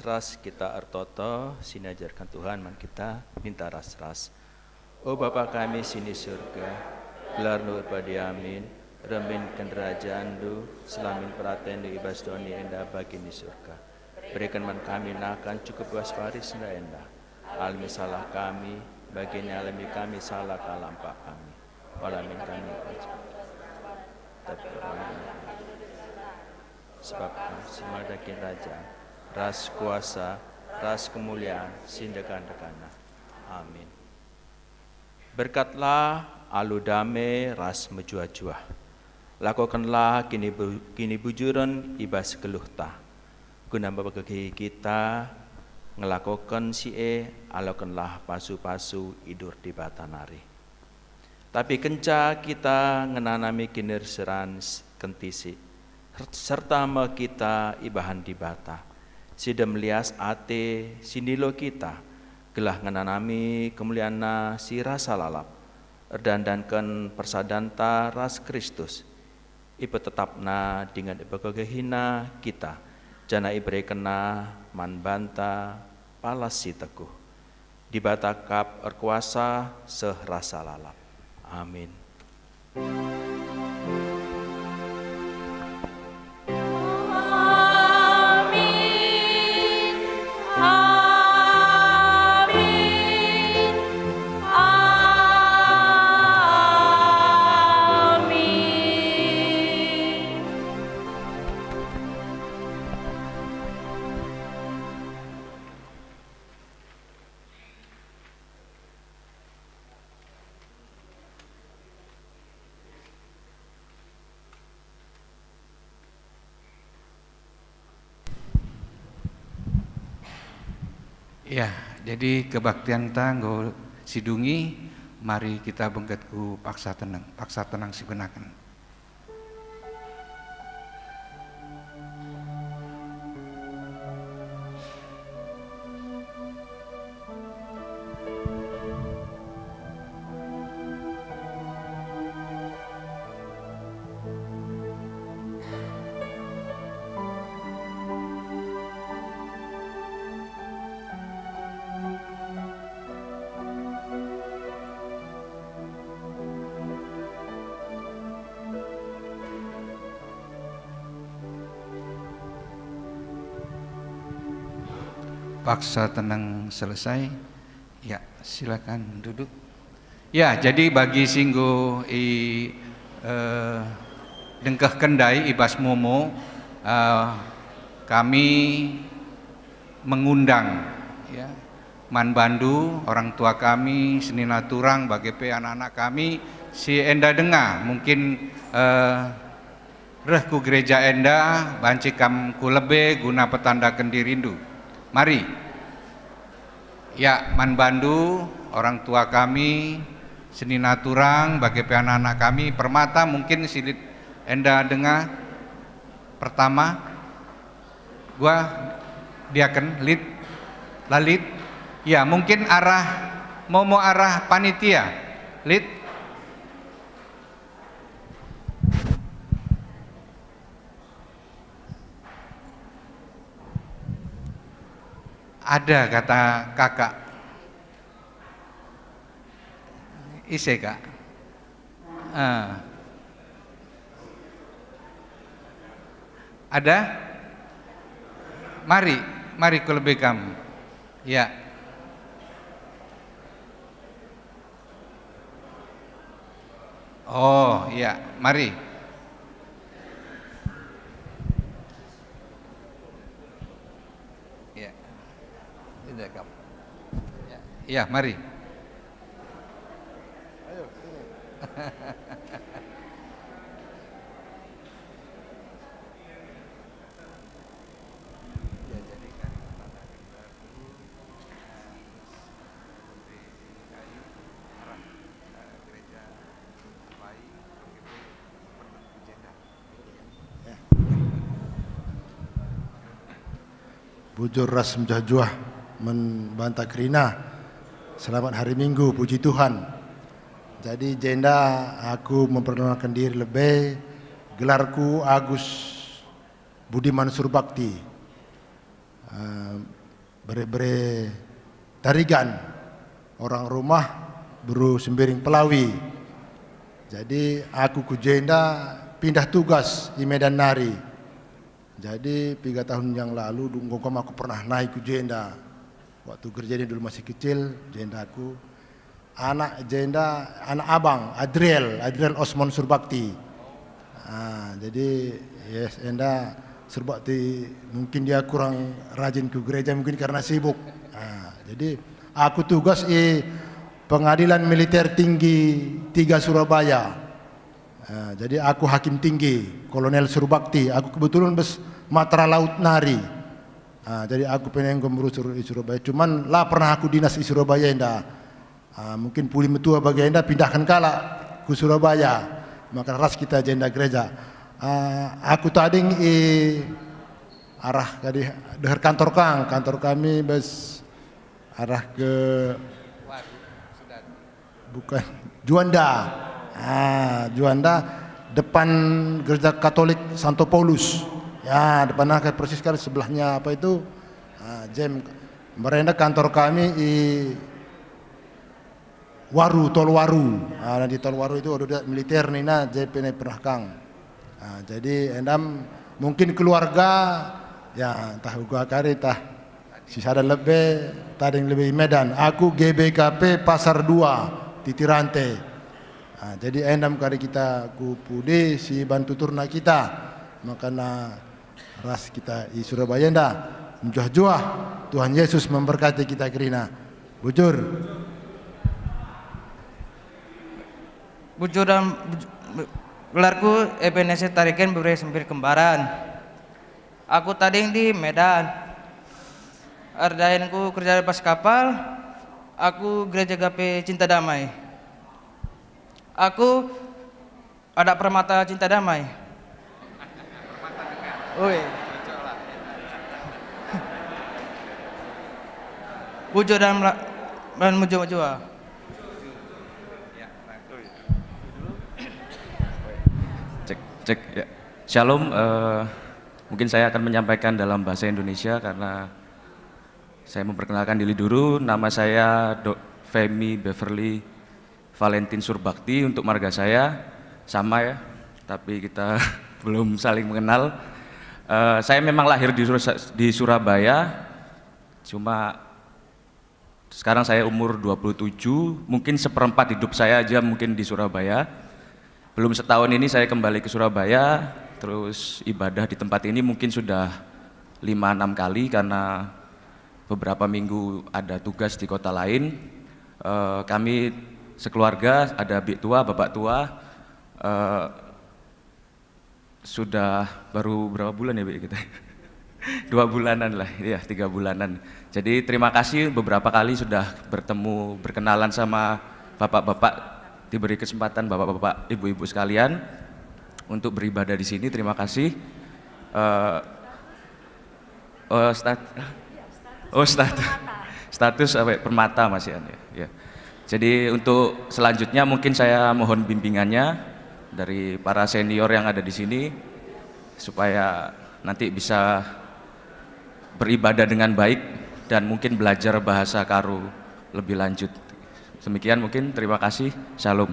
ras kita artoto sinajarkan Tuhan man kita minta ras. O Bapa kami sini surga, gelar nur padiamin, remin kerajaan du, selamin peraten du ibas doni endah bagi ni surga. Berikan man kami nakan cukup buas faris nda endah. Almi salah kami, baginya alami kami salah kalampak kami. Walamin kami sebab semua dakin raja, ras kuasa, ras kemuliaan, sindekan-dekana. Amin. Berkatlah alu dame ras menjua-jua. Lakukanlah kini bujuran ibas keluhta. Guna bagi kita ngelakukan alakanlah pasu-pasu idur di batanari. Tapi kenca kita ngenanami kinir seran kentisi serta me kita ibahan di bata. Sidem lias ate sinilo kita gelah ngenanami kemuliana si rasa lalap erdandankan persadanta ras Kristus ipe tetapna dengan ipe kegehina kita jana ibre kena man banta palas si teguh dibatakap erkuasa sehrasa lalap. Amin. Ya, jadi kebaktian tanggo sidungi, mari kita bengket ku paksa tenang si benakan. Paksa tenang selesai. Ya, silakan duduk. Ya, jadi bagi singgo dengkeh kendai ibas momo kami mengundang ya man bandu orang tua kami senina turang bagi anak-anak kami si enda denga mungkin reh ku gereja enda banci kam ku lebe guna petanda kendirindu. Mari, ya man bandu orang tua kami, senina turang, bagi anak-anak kami, permata mungkin silit enda dengar pertama, gua diaken lalit, ya mungkin mau arah panitia, lit. Ada kata kakak, ise kak, ada, mari ku lebih kamu, ya, oh ya, mari. Ya, mari. Ayo, sini. Ya, jadi kan tanda kita dulu kayu arah gereja Pai begitu jenda. Ya. Bujur ras menjajuah membantah kerina. Selamat hari Minggu, puji Tuhan. Jadi jenda aku memperkenalkan diri lebih. Gelarku Agus Budiman Surbakti. bere-bere tarigan, orang rumah buru sembiring pelawi. Jadi aku ku jenda pindah tugas di Medan Nari. Jadi 3 tahun yang lalu dungkom aku pernah naik ku jenda. Waktu kerja dulu masih kecil, jenda aku anak abang Adriel Osmon Surbakti. Jadi yes, Enda Surbakti mungkin dia kurang rajin ke gereja mungkin karena sibuk. Jadi aku tugas Pengadilan Militer Tinggi 3 Surabaya. Jadi aku hakim tinggi, Kolonel Surbakti. Aku kebetulan Matra Laut Nari. Jadi aku pengen ngurus di Surabaya. Cuman lah pernah aku dinas di Surabaya Enda. Mungkin puli metua bagi Enda pindahkan kala ke Surabaya. Maka ras kita jenda gereja. Aku tadi arah dari kantor kami arah ke bukan Juanda. Juanda depan gereja Katolik Santo Paulus. Ya, depan persis kan sebelahnya apa itu? Jem. Merenda kantor kami di Tol Waru. Di Tol Waru itu ada militer nina JPN pernah kang. Jadi endam mungkin keluarga ya entah uga kari tah sisa ada lebih tadi yang lebih Medan. Aku GBKP Pasar 2 Titirante. Jadi endam kali kita kupude si bantu turna kita makanya ras kita di Surabaya nda menjuah-juah Tuhan Yesus memberkati kita kerina bujur dan gelarku EPNS Tariken beri sempir kembaran. Aku tadi di Medan. Ardainku kerja pas kapal. Aku gereja GP Cinta Damai. Aku ada Permata Cinta Damai. Oi. Bujur dan mujur-mujur. Cek ya. Shalom, mungkin saya akan menyampaikan dalam bahasa Indonesia karena saya memperkenalkan diri dulu. Nama saya Femi Beverly Valentin Surbakti. Untuk marga saya sama ya, tapi kita belum saling mengenal. Saya memang lahir di Surabaya, cuma sekarang saya umur 27, mungkin seperempat hidup saya aja mungkin di Surabaya. Belum setahun ini saya kembali ke Surabaya, terus ibadah di tempat ini mungkin sudah 5-6 kali karena beberapa minggu ada tugas di kota lain. Kami sekeluarga, ada Bik tua, Bapak tua, sudah baru berapa bulan ya Bik kita? 2 bulanan lah, ya 3 bulanan. Jadi terima kasih beberapa kali sudah bertemu, berkenalan sama bapak-bapak, diberi kesempatan bapak-bapak, ibu-ibu sekalian untuk beribadah di sini. Terima kasih. Status permata masih ada ya. Jadi untuk selanjutnya mungkin saya mohon bimbingannya dari para senior yang ada di sini supaya nanti bisa beribadah dengan baik dan mungkin belajar bahasa Karo lebih lanjut. Demikian mungkin, terima kasih. Shalom.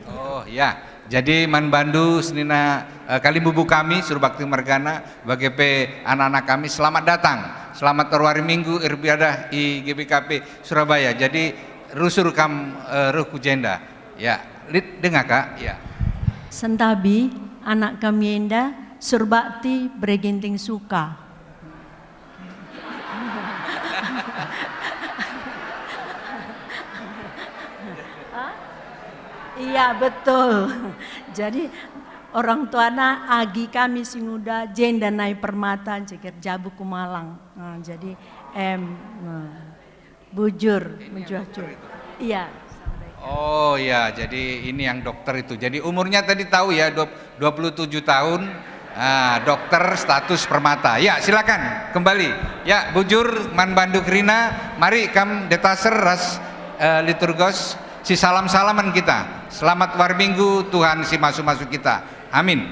Oh ya, jadi Man Bandu senina kali bubu kami Surbakti Margana bagi anak-anak kami selamat datang, selamat terwari minggu ibadah di GBKP Surabaya. Jadi rusur kam ruh kujenda. Ya, dengar Kak? Ya. Sentabi anak kami Enda Surbakti Bregenting Suka. Iya betul. Jadi orang tua anak agi kami singuda jenda nai permata ceker jabu kumalang. Jadi bujur mencuah-cuah. Iya. Oh ya, jadi ini yang dokter itu. Jadi umurnya tadi tahu ya 27 tahun. Dokter status permata. Ya silakan kembali. Ya bujur Man Bandu Krina. Mari kam detaser ras liturgos. Si salam-salaman kita. Selamat war minggu, Tuhan si masuk-masuk kita. Amin.